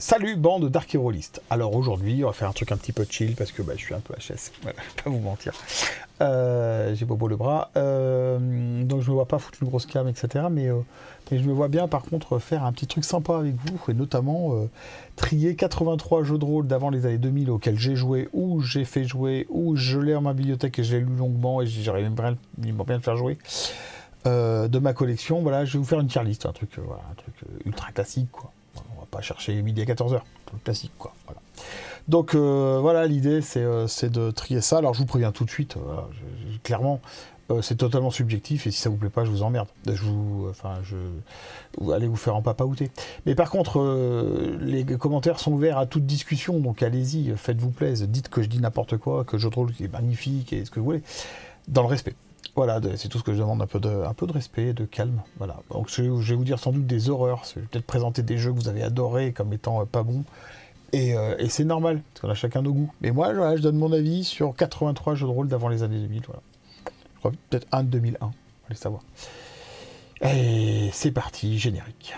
Salut bande d'archérolistes. Alors aujourd'hui on va faire un truc un petit peu chill parce que je suis un peu HS, voilà, je vais pas vous mentir. J'ai bobo le bras, donc je me vois pas foutre une grosse cam etc. Mais je me vois bien par contre faire un petit truc sympa avec vous et notamment trier 83 jeux de rôle d'avant les années 2000 auxquels j'ai joué ou j'ai fait jouer ou je l'ai en ma bibliothèque et je l'ai lu longuement et j'aurais bien le faire jouer. De ma collection, voilà, je vais vous faire une tier list, un truc ultra classique quoi. On va pas chercher midi à 14h, classique quoi. Voilà. Donc voilà, l'idée c'est de trier ça. Alors je vous préviens tout de suite, clairement, c'est totalement subjectif et si ça vous plaît pas, je vous emmerde. Allez vous faire en papaouter. Mais par contre, les commentaires sont ouverts à toute discussion, donc allez-y, faites-vous plaisir, dites que je dis n'importe quoi, que je trouve qu'il est magnifique et ce que vous voulez, dans le respect. Voilà, c'est tout ce que je demande, un peu de respect, de calme, voilà. Donc je vais vous dire sans doute des horreurs, je vais peut-être présenter des jeux que vous avez adorés comme étant pas bons, et c'est normal, parce qu'on a chacun nos goûts. Mais moi, voilà, je donne mon avis sur 83 jeux de rôle d'avant les années 2000, voilà. Je crois peut-être un de 2001, allez savoir. Et c'est parti, générique.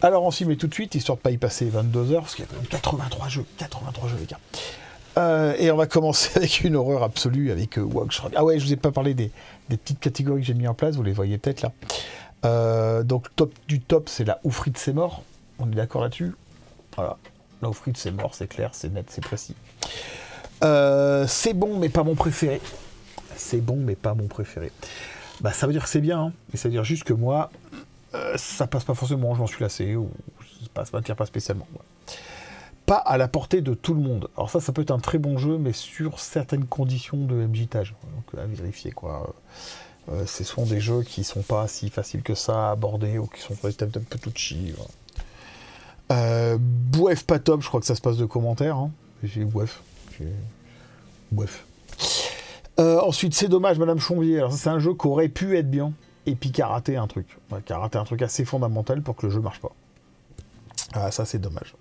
Alors on s'y met tout de suite, histoire de pas y passer 22 heures, parce qu'il y a quand même 83 jeux les gars. Et on va commencer avec une horreur absolue, avec Workshop. Ah ouais, je vous ai pas parlé des petites catégories que j'ai mis en place, vous les voyez peut-être là. Donc top du top, c'est la Oufrite c'est mort, on est d'accord là-dessus. Voilà, la Oufrite c'est mort, c'est clair, c'est net, c'est précis. C'est bon mais pas mon préféré. C'est bon mais pas mon préféré. Bah ça veut dire que c'est bien, hein, mais ça veut dire juste que moi... ça passe pas forcément, je m'en suis lassé, ou ça m'attire pas spécialement. Ouais. Pas à la portée de tout le monde. Alors ça peut être un très bon jeu, mais sur certaines conditions de MJtage. Donc à vérifier quoi. Ce sont des jeux qui sont pas si faciles que ça à aborder, ou qui sont sur des thèmes un peu touchy. Voilà. Bouef pas top, je crois que ça se passe de commentaires. Hein. J'ai Bouef. Bouef. Ensuite, c'est dommage, Madame Chombier. Alors ça, c'est un jeu qui aurait pu être bien. Et puis qui a raté un truc. Ouais, qui a raté un truc assez fondamental pour que le jeu marche pas. Ah, ça c'est dommage.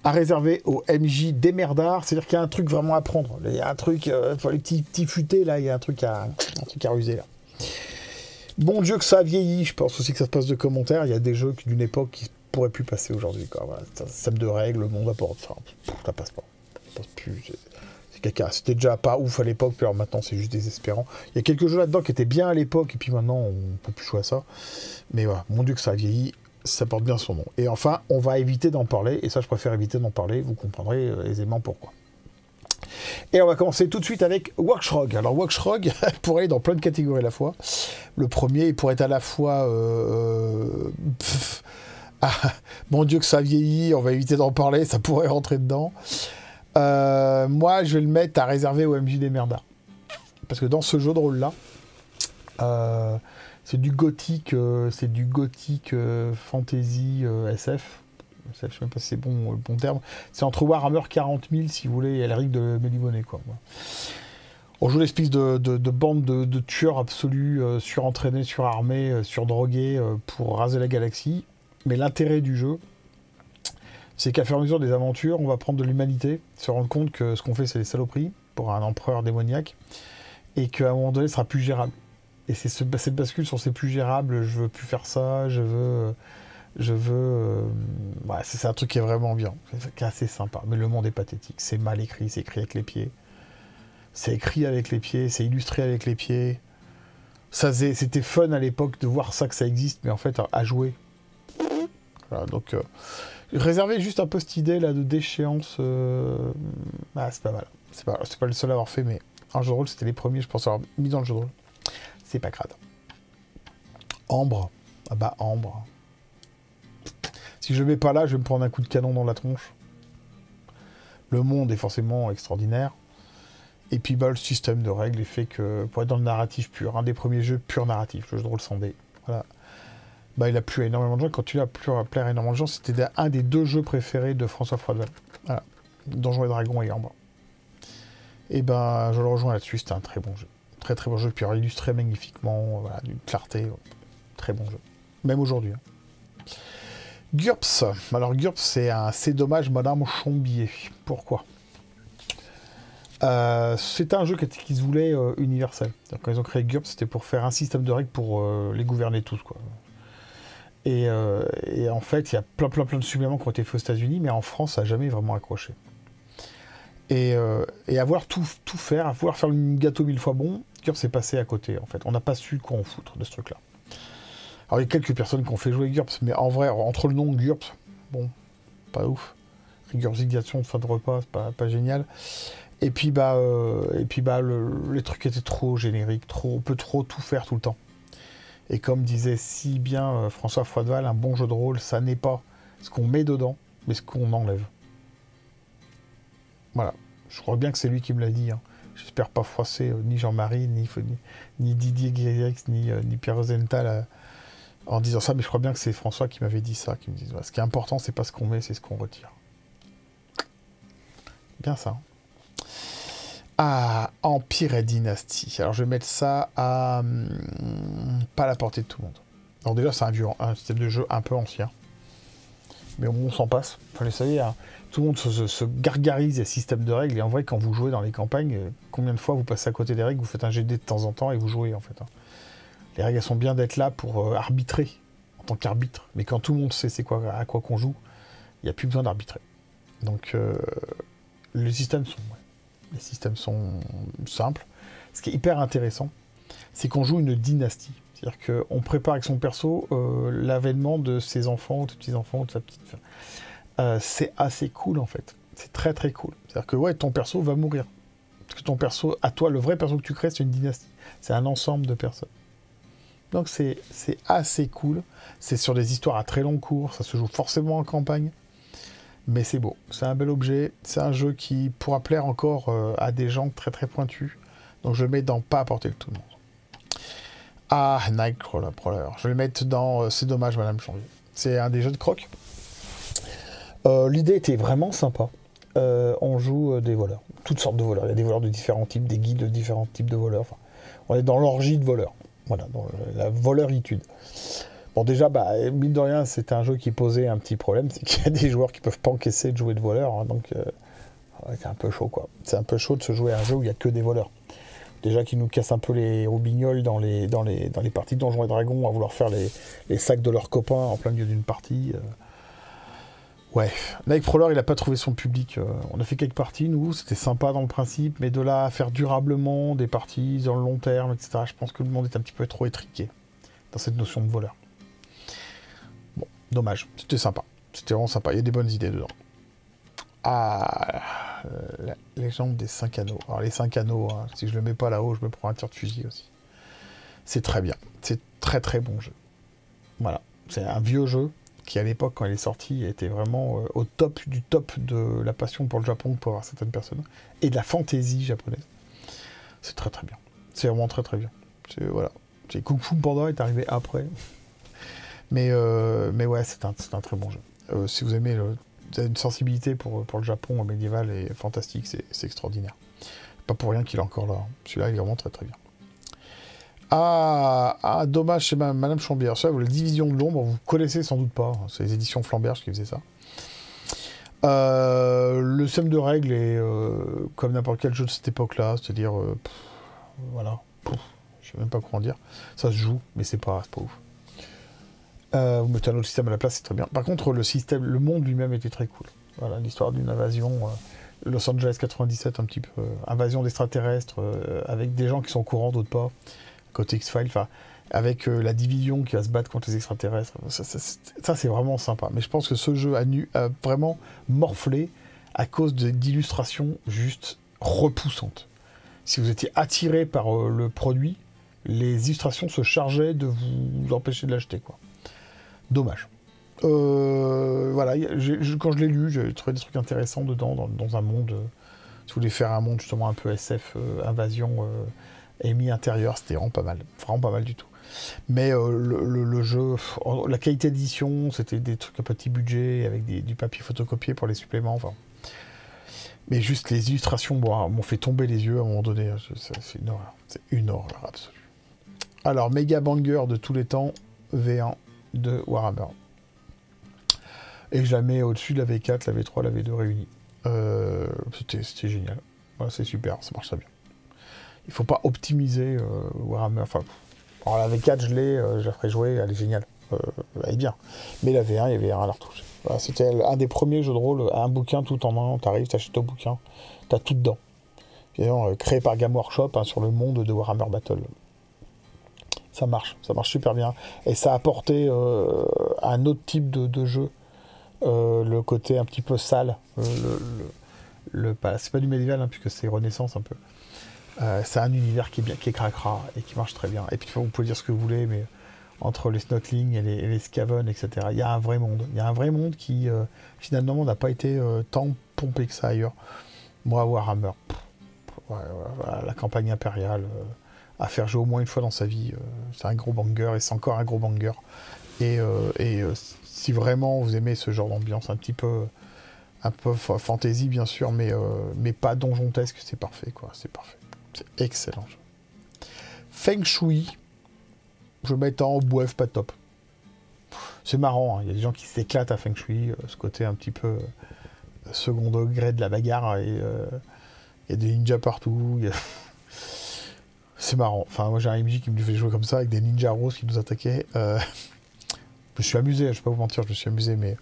À réserver au MJ démerdard, c'est-à-dire qu'il y a un truc vraiment à prendre. Il y a un truc, pour les petits futés, là, il y a un truc à ruser, là. Bon Dieu que ça a vieilli, je pense aussi que ça se passe de commentaires. Il y a des jeux d'une époque qui pourraient plus passer aujourd'hui, quoi. Voilà, système de règles, le monde apporte. Enfin, ça passe pas. Ça passe plus. C'était déjà pas ouf à l'époque, puis alors maintenant c'est juste désespérant. Il y a quelques jeux là-dedans qui étaient bien à l'époque, et puis maintenant on peut plus jouer à ça. Mais voilà, mon Dieu que ça a vieilli, ça porte bien son nom. Et enfin, on va éviter d'en parler, et ça je préfère éviter d'en parler, vous comprendrez aisément pourquoi. Et on va commencer tout de suite avec Workshrog. Alors Workshrog pourrait aller dans plein de catégories à la fois. Le premier, il pourrait être à la fois... mon Dieu que ça a vieilli, on va éviter d'en parler, ça pourrait rentrer dedans. Moi, je vais le mettre à réserver au MJ des merdards. Parce que dans ce jeu de rôle-là, c'est du gothique, fantasy SF. Je ne sais même pas si c'est bon, le bon terme. C'est entre Warhammer 40 000, si vous voulez, et Elric de Mélimonée, quoi. On joue l'espèce de bande de tueurs absolus, surentraînés, surarmés, surdrogués, pour raser la galaxie. Mais l'intérêt du jeu, c'est qu'à fur et à mesure des aventures, on va prendre de l'humanité, se rendre compte que ce qu'on fait, c'est des saloperies pour un empereur démoniaque, et qu'à un moment donné, ce sera plus gérable. Et c'est cette bascule sur c'est plus gérable, je veux plus faire ça, ouais, c'est un truc qui est vraiment bien, qui est assez sympa. Mais le monde est pathétique, c'est mal écrit, c'est écrit avec les pieds. C'est écrit avec les pieds, c'est illustré avec les pieds. C'était fun à l'époque de voir ça, que ça existe, mais en fait, à jouer. Voilà, donc... réservez juste un peu cette idée là de déchéance. C'est pas mal. C'est pas le seul à avoir fait, mais un jeu de rôle, c'était les premiers, je pense, avoir mis dans le jeu de rôle. C'est pas crade. Ambre. Ah bah, Ambre. Si je le mets pas là, je vais me prendre un coup de canon dans la tronche. Le monde est forcément extraordinaire. Et puis bah, le système de règles fait que, pour être dans le narratif pur, un des premiers jeux pur narratif, le jeu de rôle sans dés, voilà. Bah, il a plu à énormément de gens. Quand tu l'as plu à plaire à énormément de gens, c'était un des 2 jeux préférés de François Froideval. Voilà. Donjons et Dragons et Gambrin. Et ben, je le rejoins là-dessus, c'était un très bon jeu. Très très bon jeu, puis illustré magnifiquement, voilà, d'une clarté, très bon jeu. Même aujourd'hui. Hein. GURPS. Alors GURPS, c'est dommage, Madame Chambier. Pourquoi c'est un jeu qui se voulait universel. Quand ils ont créé GURPS, c'était pour faire un système de règles pour les gouverner tous, quoi. Et en fait, il y a plein de suppléments qui ont été faits aux États-Unis, mais en France, ça n'a jamais vraiment accroché. Et avoir tout faire, avoir faire le gâteau 1000 fois bon, GURPS est passé à côté, en fait. On n'a pas su quoi en foutre de ce truc-là. Alors, il y a quelques personnes qui ont fait jouer GURPS, mais en vrai, entre le nom GURPS, bon, pas ouf. Régurgitation de fin de repas, c'est pas génial. Et puis, les trucs étaient trop génériques, on peut trop tout faire tout le temps. Et comme disait si bien François Froideval, un bon jeu de rôle, ça n'est pas ce qu'on met dedans, mais ce qu'on enlève. Voilà. Je crois bien que c'est lui qui me l'a dit. Hein. J'espère pas froisser ni Jean-Marie, ni Didier Guirix, ni Pierre Rosenthal en disant ça, mais je crois bien que c'est François qui m'avait dit ça, qui me dit voilà, ce qui est important, c'est pas ce qu'on met, c'est ce qu'on retire. Bien ça. Ah, Empire et Dynastie. Alors je vais mettre ça à pas à la portée de tout le monde. Alors déjà, c'est un système de jeu un peu ancien. Mais on s'en passe. Enfin, vous savez, hein, tout le monde se gargarise des systèmes de règles. Et en vrai, quand vous jouez dans les campagnes, combien de fois vous passez à côté des règles, vous faites un GD de temps en temps et vous jouez en fait. Hein. Les règles, elles sont bien d'être là pour arbitrer, en tant qu'arbitre. Mais quand tout le monde sait à quoi qu'on joue, il n'y a plus besoin d'arbitrer. Donc, les systèmes sont simples. Ce qui est hyper intéressant, c'est qu'on joue une dynastie. C'est-à-dire qu'on prépare avec son perso l'avènement de ses enfants, de ses petits-enfants, de sa petite... c'est assez cool, en fait. C'est très, très cool. C'est-à-dire que, ouais, ton perso va mourir. Parce que ton perso, à toi, le vrai perso que tu crées, c'est une dynastie. C'est un ensemble de personnes. Donc, c'est assez cool. C'est sur des histoires à très long cours. Ça se joue forcément en campagne. Mais c'est beau. C'est un bel objet. C'est un jeu qui pourra plaire encore à des gens très, très pointus. Donc, je le mets dans pas apporter le tout le monde. Ah, Nightcrawler. Je vais le mettre dans C'est dommage, Madame Chambier. C'est un des jeux de croc. L'idée était vraiment sympa. On joue des voleurs. Toutes sortes de voleurs. Il y a des voleurs de différents types, des guides de différents types de voleurs. Enfin, on est dans l'orgie de voleurs. Voilà, dans la voleuritude. Bon, déjà, mine de rien, c'est un jeu qui posait un petit problème. C'est qu'il y a des joueurs qui peuvent pas encaisser de jouer de voleurs. Hein, donc, c'est un peu chaud, quoi. C'est un peu chaud de se jouer à un jeu où il n'y a que des voleurs. Déjà qui nous cassent un peu les roubignoles dans les parties de Donjons et Dragons à vouloir faire les sacs de leurs copains en plein milieu d'une partie. Ouais, Nightcrawler, il n'a pas trouvé son public. On a fait quelques parties, nous, c'était sympa dans le principe, mais de là à faire durablement des parties dans le long terme, etc., je pense que le monde est un petit peu trop étriqué dans cette notion de voleur. Bon, dommage, c'était sympa. C'était vraiment sympa, il y a des bonnes idées dedans. Ah, la légende des 5 anneaux. Alors les 5 anneaux, hein, si je le mets pas là-haut, je me prends un tir de fusil aussi. C'est très bien. C'est très très bon jeu. Voilà. C'est un vieux jeu qui à l'époque, quand il est sorti, était vraiment au top du top de la passion pour le Japon pour avoir certaines personnes. Et de la fantaisie japonaise. C'est très très bien. C'est vraiment très très bien. Voilà. Kung Fu Panda est arrivé après. Mais ouais, c'est un très bon jeu. Si vous aimez vous avez une sensibilité pour le Japon médiéval et fantastique, c'est extraordinaire. Pas pour rien qu'il est encore là. Celui-là, il est vraiment très très bien. Ah, dommage, c'est Madame Chambier. Ça, la Division de l'ombre, vous connaissez sans doute pas. C'est les éditions Flamberge qui faisaient ça. Le système de règles est comme n'importe quel jeu de cette époque-là, c'est-à-dire, voilà, je sais même pas comment dire. Ça se joue, mais c'est pas ouf. Vous mettez un autre système à la place, c'est très bien. Par contre, le monde lui-même était très cool. Voilà, l'histoire d'une invasion, Los Angeles 97, un petit peu, invasion d'extraterrestres, avec des gens qui sont au courant, d'autres pas, côté X-Files, enfin, avec la division qui va se battre contre les extraterrestres. Ça c'est vraiment sympa. Mais je pense que ce jeu a vraiment morflé à cause d'illustrations juste repoussantes. Si vous étiez attiré par le produit, les illustrations se chargeaient de vous empêcher de l'acheter, quoi. Dommage. Voilà, quand je l'ai lu, j'ai trouvé des trucs intéressants dedans, dans un monde. Si vous voulez faire un monde justement un peu SF, invasion, ennemis intérieur, c'était vraiment pas mal du tout. Mais le jeu, la qualité d'édition, c'était des trucs à petit budget, avec du papier photocopié pour les suppléments, enfin. Mais juste les illustrations m'ont fait tomber les yeux à un moment donné. C'est une horreur. C'est une horreur absolue. Alors, méga banger de tous les temps, V1 de Warhammer. Et je la mets au-dessus de la V4, la V3, la V2 réunies. C'était génial. Voilà, c'est super, ça marche très bien. Il faut pas optimiser Warhammer. Enfin, alors la V4, je la ferai jouer, elle est géniale. Elle est bien. Mais la V1, il y avait rien à la retoucher. Voilà, c'était un des premiers jeux de rôle, un bouquin tout en un. T'arrives, t'achètes un bouquin, t'as tout dedans. Créé par Game Workshop sur le monde de Warhammer Battle. Ça marche super bien. Et ça a apporté un autre type de jeu. Le côté un petit peu sale. C'est pas du médiéval, hein, puisque c'est Renaissance un peu. C'est un univers qui est cracra et qui marche très bien. Et puis vous pouvez dire ce que vous voulez, mais entre les Snotlings et les Skaven, etc., il y a un vrai monde. Il y a un vrai monde qui, finalement, n'a pas été tant pompé que ça ailleurs. Moi, Warhammer, la campagne impériale, à faire jouer au moins une fois dans sa vie, c'est un gros banger, et c'est encore un gros banger. Et si vraiment vous aimez ce genre d'ambiance un peu fantasy, bien sûr, mais pas donjontesque, c'est parfait, quoi. C'est parfait. C'est excellent. Feng Shui, je mets en bref, pas top. C'est marrant, hein. Il y a des gens qui s'éclatent à Feng Shui, ce côté un petit peu second degré de la bagarre, et il y a des ninjas partout. C'est marrant. Enfin, moi j'ai un MJ qui me fait jouer comme ça, avec des ninjas roses qui nous attaquaient. Je me suis amusé, je vais pas vous mentir, je me suis amusé, mais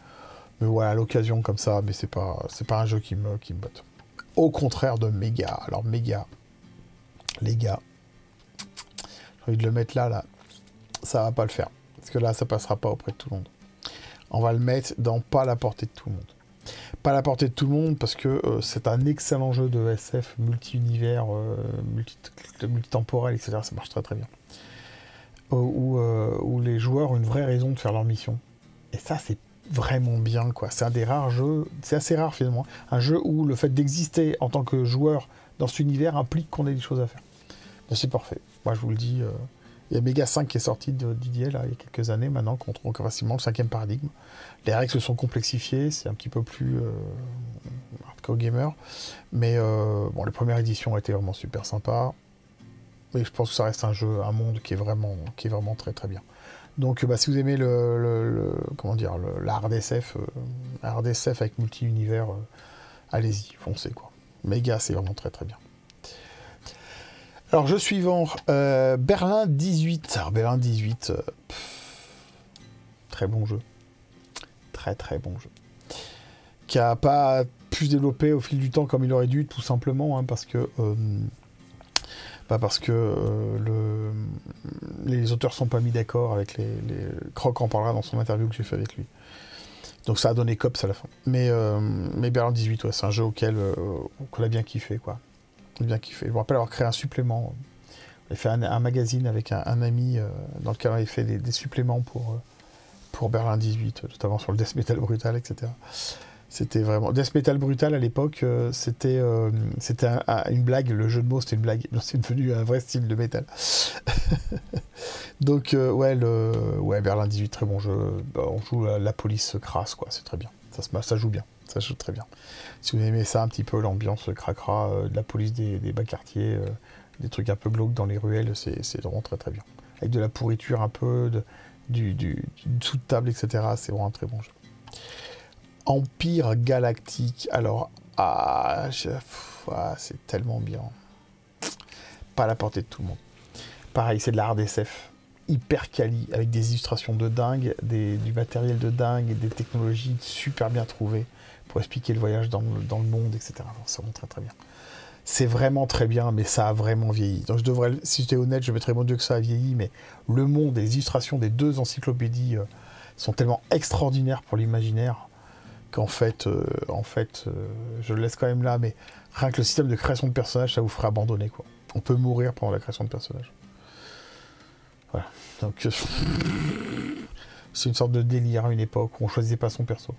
voilà, à l'occasion comme ça, mais c'est pas un jeu qui me botte. Au contraire de Méga. Alors Méga, les gars, j'ai envie de le mettre là, ça va pas le faire. Parce que là, ça passera pas auprès de tout le monde. On va le mettre dans pas à la portée de tout le monde. Pas à la portée de tout le monde, parce que c'est un excellent jeu de SF, multi-univers, multitemporel, etc. Ça marche très très bien. Où les joueurs ont une vraie raison de faire leur mission. Et ça, c'est vraiment bien, quoi. C'est un des rares jeux, c'est assez rare finalement, un jeu où le fait d'exister en tant que joueur dans cet univers implique qu'on ait des choses à faire. Ben, c'est parfait. Moi, je vous le dis, il y a Mega 5 qui est sorti de Didier, là, il y a quelques années maintenant, qu'on trouve facilement le 5e paradigme. Les règles se sont complexifiées, c'est un petit peu plus hardcore gamer, mais bon, les premières éditions étaient vraiment super sympas. Et je pense que ça reste un jeu, un monde qui est vraiment très très bien. Donc si vous aimez la hard SF, avec multi-univers, allez-y, foncez, quoi. Méga, c'est vraiment très très bien. Alors jeu suivant, Berlin 18. Alors Berlin 18, très bon jeu. Très très bon jeu. Qui a pas pu se développer au fil du temps comme il aurait dû, tout simplement, hein, parce que les auteurs sont pas mis d'accord avec les Croc en parlera dans son interview que j'ai fait avec lui. Donc ça a donné cops à la fin. Mais Berlin 18, ouais, c'est un jeu qu'on a bien kiffé, quoi. On a bien kiffé. Je me rappelle avoir créé un supplément. On avait fait un magazine avec un ami dans lequel on avait fait des suppléments pour Berlin 18, notamment sur le death metal brutal, etc. C'était vraiment... Death Metal Brutal, à l'époque, c'était une blague. Le jeu de mots, c'était une blague. C'est devenu un vrai style de métal. Donc, Berlin 18, très bon jeu. On joue la police crasse, quoi. C'est très bien. Ça joue bien. Ça joue très bien. Si vous aimez ça, un petit peu, l'ambiance cracra de la police des bas quartiers, des trucs un peu glauques dans les ruelles, c'est vraiment très très bien. Avec de la pourriture un peu, du dessous de table, etc. C'est vraiment un très bon jeu. Empire Galactique, alors, c'est tellement bien. Pas à la portée de tout le monde. Pareil, c'est de la hard SF, hyper quali, avec des illustrations de dingue, du matériel de dingue, et des technologies super bien trouvées pour expliquer le voyage dans le monde, etc. C'est vraiment très très bien. C'est vraiment très bien, mais ça a vraiment vieilli. Donc si j'étais honnête, je mettrais mon Dieu que ça a vieilli, mais le monde, les illustrations des deux encyclopédies sont tellement extraordinaires pour l'imaginaire, qu'en fait, je le laisse quand même là, mais rien que le système de création de personnages, ça vous ferait abandonner, quoi. On peut mourir pendant la création de personnages. Voilà. Donc, C'est une sorte de délire à une époque où on choisissait pas son perso.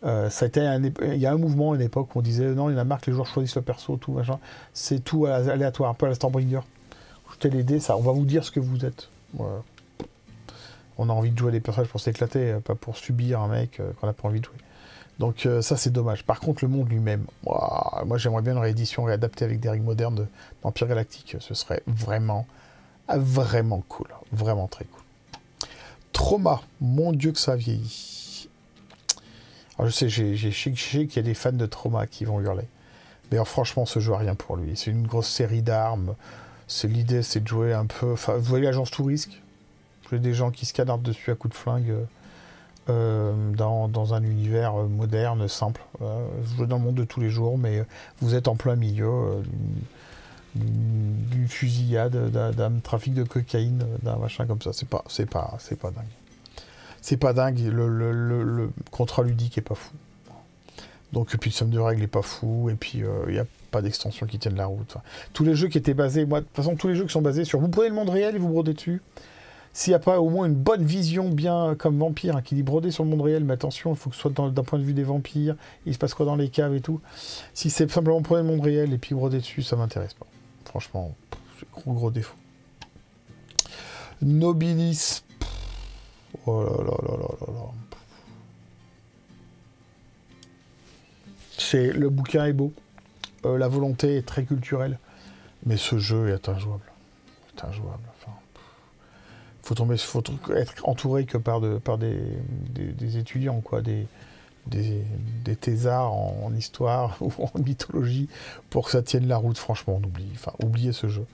Ça a été il y a un mouvement à une époque où on disait non, il y en a marre que les joueurs choisissent le perso, tout machin. C'est tout aléatoire, un peu à la Stormbringer. Jetez les dés, ça, on va vous dire ce que vous êtes. Voilà. On a envie de jouer des personnages pour s'éclater, pas pour subir un mec qu'on n'a pas envie de jouer. Donc ça c'est dommage. Par contre le monde lui-même, moi j'aimerais bien une réédition réadaptée avec des règles modernes d'Empire Galactique. Ce serait vraiment, vraiment cool. Vraiment très cool. Trauma, mon Dieu que ça vieillit. Alors je sais, je sais qu'il y a des fans de Trauma qui vont hurler. Mais alors, franchement ce jeu a rien pour lui. C'est une grosse série d'armes. L'idée c'est de jouer un peu... Enfin, vous voyez l'agence tout risque. J'ai des gens qui se canardent dessus à coups de flingue. Dans un univers moderne, simple. Vous jouez dans le monde de tous les jours, mais vous êtes en plein milieu d'une fusillade, d'un trafic de cocaïne, d'un machin comme ça. C'est pas dingue. C'est pas dingue. Le contrat ludique est pas fou. Donc, et puis le somme de règles est pas fou. Et puis il n'y a pas d'extension qui tienne la route. Enfin, tous les jeux qui étaient basés, moi, de toute façon, tous les jeux qui sont basés sur vous prenez le monde réel et vous brodez dessus. S'il n'y a pas au moins une bonne vision, bien comme Vampire, hein, qui dit broder sur le monde réel, mais attention, il faut que ce soit d'un point de vue des vampires, il se passe quoi dans les caves et tout. Si c'est simplement prenez le monde réel et puis broder dessus, ça m'intéresse pas. Franchement, c'est gros défaut. Nobilis. Oh là là là là là là. Le bouquin est beau. La volonté est très culturelle. Mais ce jeu est injouable. C'est injouable. Enfin... faut être entouré que par des étudiants, quoi, des thésards en histoire ou en mythologie pour que ça tienne la route. Franchement, oubliez ce jeu.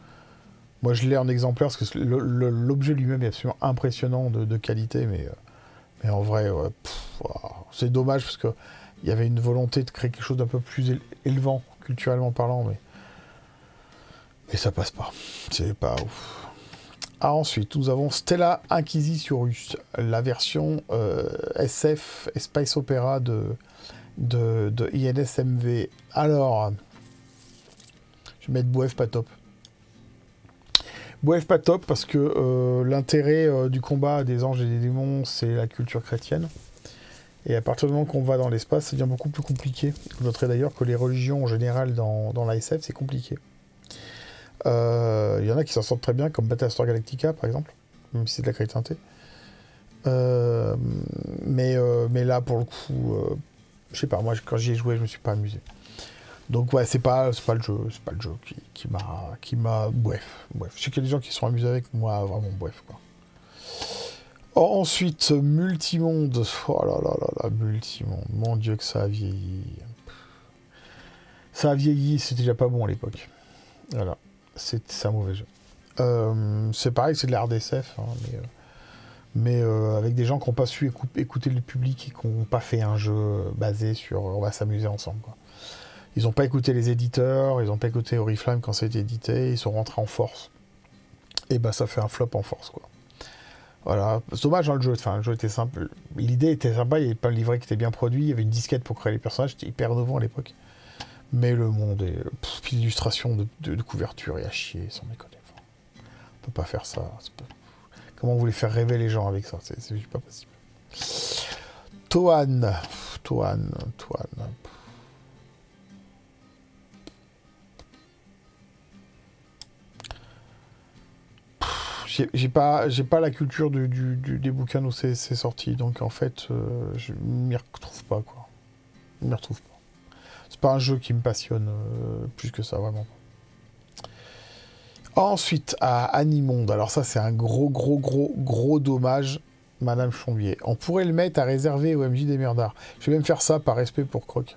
Moi, je l'ai en exemplaire parce que l'objet lui-même est absolument impressionnant de qualité, mais en vrai, ouais, c'est dommage parce que il y avait une volonté de créer quelque chose d'un peu plus élevant, culturellement parlant, mais ça passe pas. C'est pas ouf. Ah, ensuite, nous avons Stella Inquisitorus, la version SF et Space Opera de INSMV. Alors, je vais mettre Bouef pas top. Bouef pas top parce que l'intérêt du combat des anges et des démons, c'est la culture chrétienne. Et à partir du moment qu'on va dans l'espace, ça devient beaucoup plus compliqué. Vous noterez d'ailleurs que les religions en général dans la SF, c'est compliqué. Il y en a qui s'en sortent très bien, comme Battlestar Galactica, par exemple, même si c'est de la chrétienté. Mais là, pour le coup, je sais pas, moi, quand j'y ai joué, je me suis pas amusé. Donc, ouais, c'est pas le jeu qui m'a... Bref. Je sais qu'il y a des gens qui sont amusés avec moi, vraiment, bref, quoi. Ensuite, Multimonde. Oh là là là là, Multimonde. Mon Dieu, que ça a vieilli. Ça a vieilli, c'était déjà pas bon à l'époque. Voilà. C'est un mauvais jeu. C'est pareil, c'est de la RDSF, hein, mais avec des gens qui n'ont pas su écouter le public et qui n'ont pas fait un jeu basé sur on va s'amuser ensemble, quoi. Ils n'ont pas écouté les éditeurs, ils n'ont pas écouté Oriflame quand ça a été édité, ils sont rentrés en force. Et bah ça fait un flop en force, quoi. Voilà, c'est dommage, hein, le jeu. Enfin, le jeu était simple. L'idée était sympa, il n'y avait pas le livret qui était bien produit, il y avait une disquette pour créer les personnages, c'était hyper innovant à l'époque. Mais le monde est... l'illustration de couverture est à chier, sans déconner. Enfin, on peut pas faire ça. Comment vous voulez faire rêver les gens avec ça? C'est juste pas possible. Toan. J'ai pas la culture des bouquins où c'est sorti, donc en fait, je m'y retrouve pas, quoi. Je m'y retrouve pas. C'est pas un jeu qui me passionne plus que ça, vraiment. Ensuite, à Animonde. Alors ça, c'est un gros dommage, Madame Chombier. On pourrait le mettre à réserver au MJ des Merdards. Je vais même faire ça par respect pour Croc.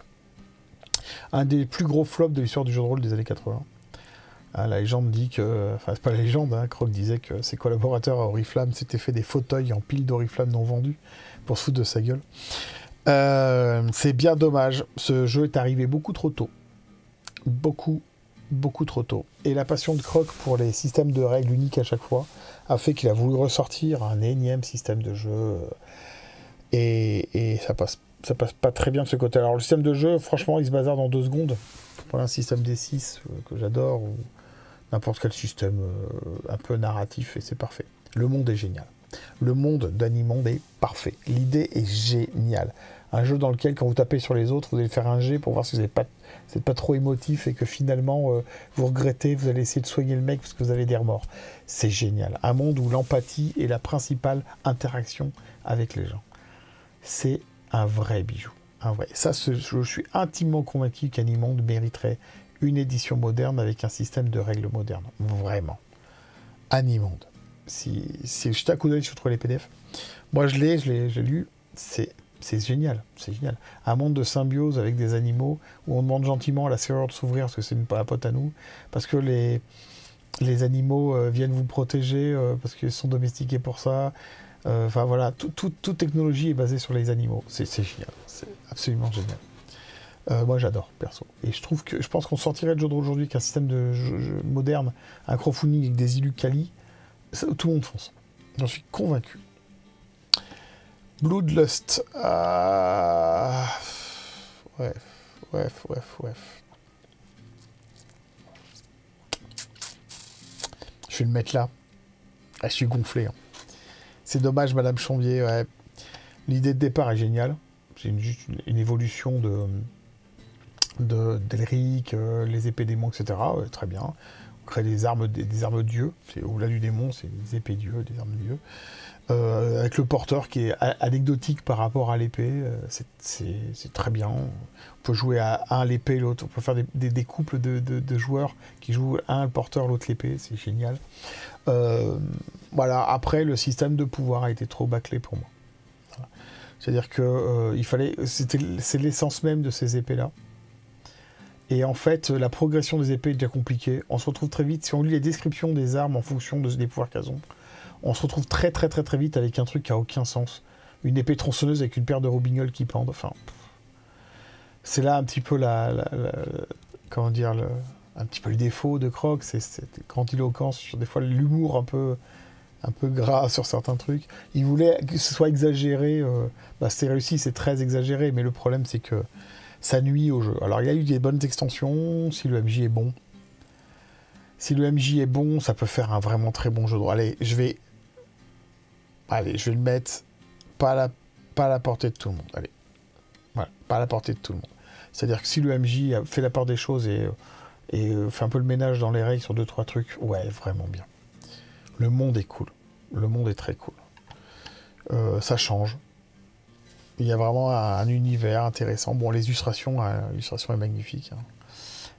Un des plus gros flops de l'histoire du jeu de rôle des années 80. Hein, la légende dit que... Enfin, c'est pas la légende, hein, Croc disait que ses collaborateurs à Oriflamme s'étaient fait des fauteuils en pile d'Oriflamme non vendus pour se foutre de sa gueule. C'est bien dommage. Ce jeu est arrivé beaucoup trop tôt. Beaucoup trop tôt. Et la passion de Croc pour les systèmes de règles uniques à chaque fois a fait qu'il a voulu ressortir un énième système de jeu. Et ça passe pas très bien de ce côté. Alors le système de jeu, franchement, il se bazarde en 2 secondes. Pour un système D6 que j'adore, ou n'importe quel système un peu narratif, et c'est parfait. Le monde est génial. Le monde d'Animonde est parfait. L'idée est géniale. Un jeu dans lequel, quand vous tapez sur les autres, vous allez faire un jet pour voir si vous n'êtes pas trop émotif et que finalement, vous regrettez, vous allez essayer de soigner le mec parce que vous avez des remords. C'est génial. Un monde où l'empathie est la principale interaction avec les gens. C'est un vrai bijou. Un vrai. Ça, je suis intimement convaincu qu'Animonde mériterait une édition moderne avec un système de règles modernes. Vraiment. Animonde. Si jetez un coup d'œil sur les PDF. Moi, j'ai lu. C'est génial. C'est génial. Un monde de symbiose avec des animaux où on demande gentiment à la serrure de s'ouvrir parce que c'est pas un pote à nous. Parce que les animaux viennent vous protéger parce qu'ils sont domestiqués pour ça. Enfin voilà, toute technologie est basée sur les animaux. C'est génial. C'est absolument génial. Moi j'adore, perso. Et je pense qu'on sortirait de jeu d'aujourd'hui qu'un système de jeu moderne, un crowdfunding avec des Illucali, tout le monde fonce. J'en suis convaincu. Bloodlust. Bref. Je vais le mettre là. Ah, je suis gonflé. Hein. C'est dommage, Madame Chambier. Ouais. L'idée de départ est géniale. C'est juste une évolution d'Elric, les épées démons, etc. Très bien. On crée des armes dieux. Au-delà du démon, c'est des épées dieux, des armes dieux. Avec le porteur qui est anecdotique par rapport à l'épée, c'est très bien. On peut jouer à un l'épée, l'autre. On peut faire des couples de joueurs qui jouent un le porteur, l'autre l'épée. C'est génial. Voilà. Après, le système de pouvoir a été trop bâclé pour moi. Voilà. C'est-à-dire que c'est l'essence même de ces épées-là. Et en fait, la progression des épées est déjà compliquée. On se retrouve très vite, si on lit les descriptions des armes en fonction des pouvoirs qu'elles ont, on se retrouve très vite avec un truc qui a aucun sens. Une épée tronçonneuse avec une paire de roubignoles qui pendent. Enfin, c'est là un petit peu comment dire, un petit peu le défaut de Croc, c'est cette grandiloquence, des fois l'humour un peu gras sur certains trucs. Il voulait que ce soit exagéré. C'est réussi, c'est très exagéré, mais le problème c'est que ça nuit au jeu. Alors il y a eu des bonnes extensions, si le MJ est bon. Si le MJ est bon, ça peut faire un vraiment très bon jeu de rôle. Allez, je vais le mettre pas à la portée de tout le monde. Allez. Voilà, pas à la portée de tout le monde. C'est-à-dire que si le MJ a fait la part des choses et fait un peu le ménage dans les règles sur 2-3 trucs, ouais, vraiment bien. Le monde est cool. Le monde est très cool. Ça change. Il y a vraiment un univers intéressant. Bon, l'illustration est magnifique. Hein.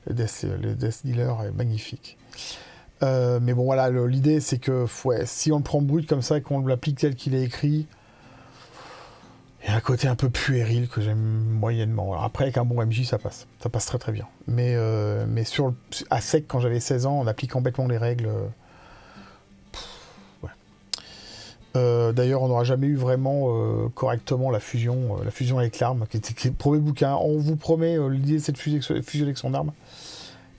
Le Death Dealer est magnifique. Mais bon, voilà, l'idée, c'est que si on le prend brut comme ça et qu'on l'applique tel qu'il est écrit, il y a un côté un peu puéril que j'aime moyennement. Alors après, avec un bon MJ, ça passe. Ça passe très bien. Mais à sec, quand j'avais 16 ans, en appliquant bêtement les règles... D'ailleurs, on n'aura jamais eu vraiment correctement la fusion avec l'arme, qui était le premier bouquin. On vous promet, l'idée c'est de fusionner avec son arme,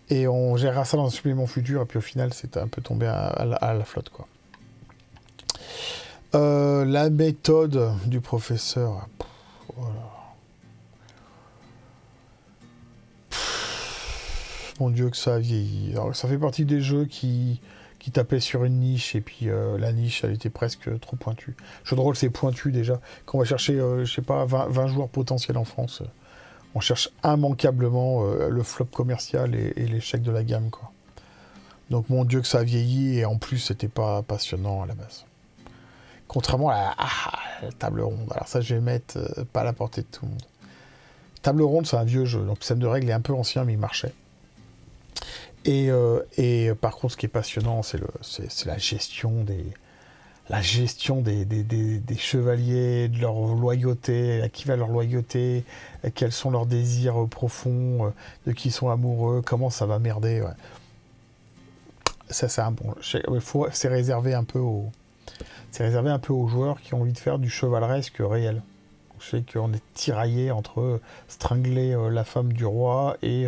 et on gérera ça dans un supplément futur, et puis au final, c'est un peu tombé à la flotte, quoi. La méthode du professeur. Voilà. Mon Dieu, que ça a vieilli. Alors, ça fait partie des jeux qui tapait sur une niche, et puis la niche, elle était presque trop pointue. Jeu de rôle, c'est pointu déjà. Quand on va chercher, je sais pas, 20 joueurs potentiels en France, on cherche immanquablement le flop commercial et l'échec de la gamme, quoi. Donc, mon Dieu, que ça a vieilli, et en plus, c'était pas passionnant à la base. Contrairement à la table ronde. Alors ça, je vais mettre pas à la portée de tout le monde. Table ronde, c'est un vieux jeu, donc le système de règles est un peu ancien, mais il marchait. Et par contre, ce qui est passionnant, c'est la gestion des chevaliers, de leur loyauté, à qui va leur loyauté, quels sont leurs désirs profonds, de qui ils sont amoureux, comment ça va merder. Ouais. Ça, c'est un bon. C'est réservé un peu aux joueurs qui ont envie de faire du chevaleresque réel. Je sais qu'on est tiraillé entre strangler la femme du roi et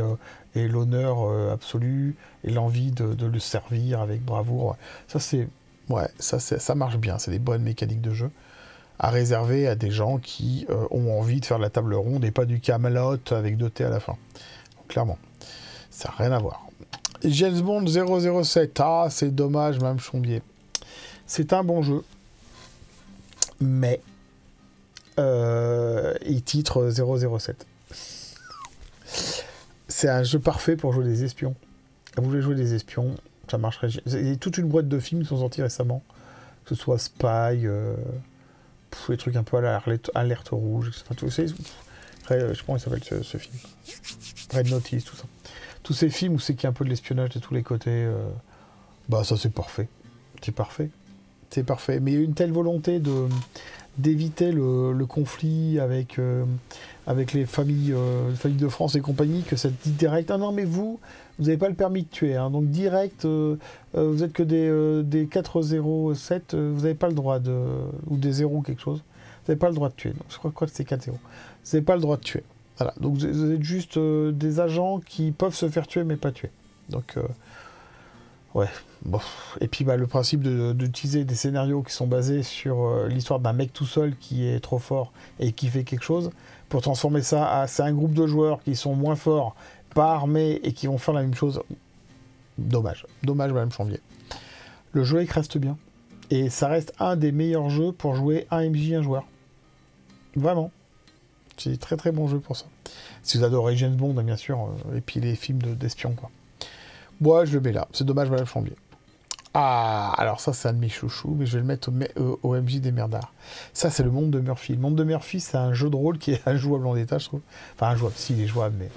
l'honneur absolu et l'envie de le servir avec bravoure. Ça marche bien. C'est des bonnes mécaniques de jeu à réserver à des gens qui ont envie de faire de la table ronde et pas du Camelot avec 2 T à la fin. Donc, clairement, ça n'a rien à voir. James Bond 007. Ah, c'est dommage, Mme Chombier. C'est un bon jeu. Mais il titre 007. C'est un jeu parfait pour jouer des espions. Vous voulez jouer des espions, ça marcherait. Il y a toute une boîte de films qui sont sortis récemment, que ce soit Spy, les trucs un peu à l'alerte rouge, etc. Tout, je sais pas comment il s'appelle ce film. Red Notice, tout ça. Tous ces films où c'est qu'il y a un peu de l'espionnage de tous les côtés, bah ça c'est parfait. C'est parfait. C'est parfait. Mais il y a une telle volonté d'éviter le conflit avec les familles de France et compagnie, que ça te dit direct, ah non mais vous n'avez pas le permis de tuer, hein, donc direct, vous êtes que des 407, vous n'avez pas le droit ou des 0 quelque chose, vous n'avez pas le droit de tuer, donc, je crois que c'est 4-0, vous n'avez pas le droit de tuer, voilà, donc vous êtes juste des agents qui peuvent se faire tuer mais pas tuer, donc ouais, bon. Et puis bah, le principe d'utiliser des scénarios qui sont basés sur l'histoire d'un mec tout seul qui est trop fort et qui fait quelque chose, pour transformer ça c'est un groupe de joueurs qui sont moins forts, pas armés et qui vont faire la même chose. Dommage, Madame Chanvier. Le jeu reste bien. Et ça reste un des meilleurs jeux pour jouer un MJ, un joueur. Vraiment. C'est très très bon jeu pour ça. Si vous adorez James Bond, bien sûr, et puis les films d'espions, quoi. Moi, je le mets là. C'est dommage, Madame Chambier. Ah, alors ça, c'est un de mes chouchous, mais je vais le mettre au MJ des merdards. Ça, c'est le Monde de Murphy. Le Monde de Murphy, c'est un jeu de rôle qui est injouable en détail, je trouve. Enfin, injouable, si, il est jouable, mais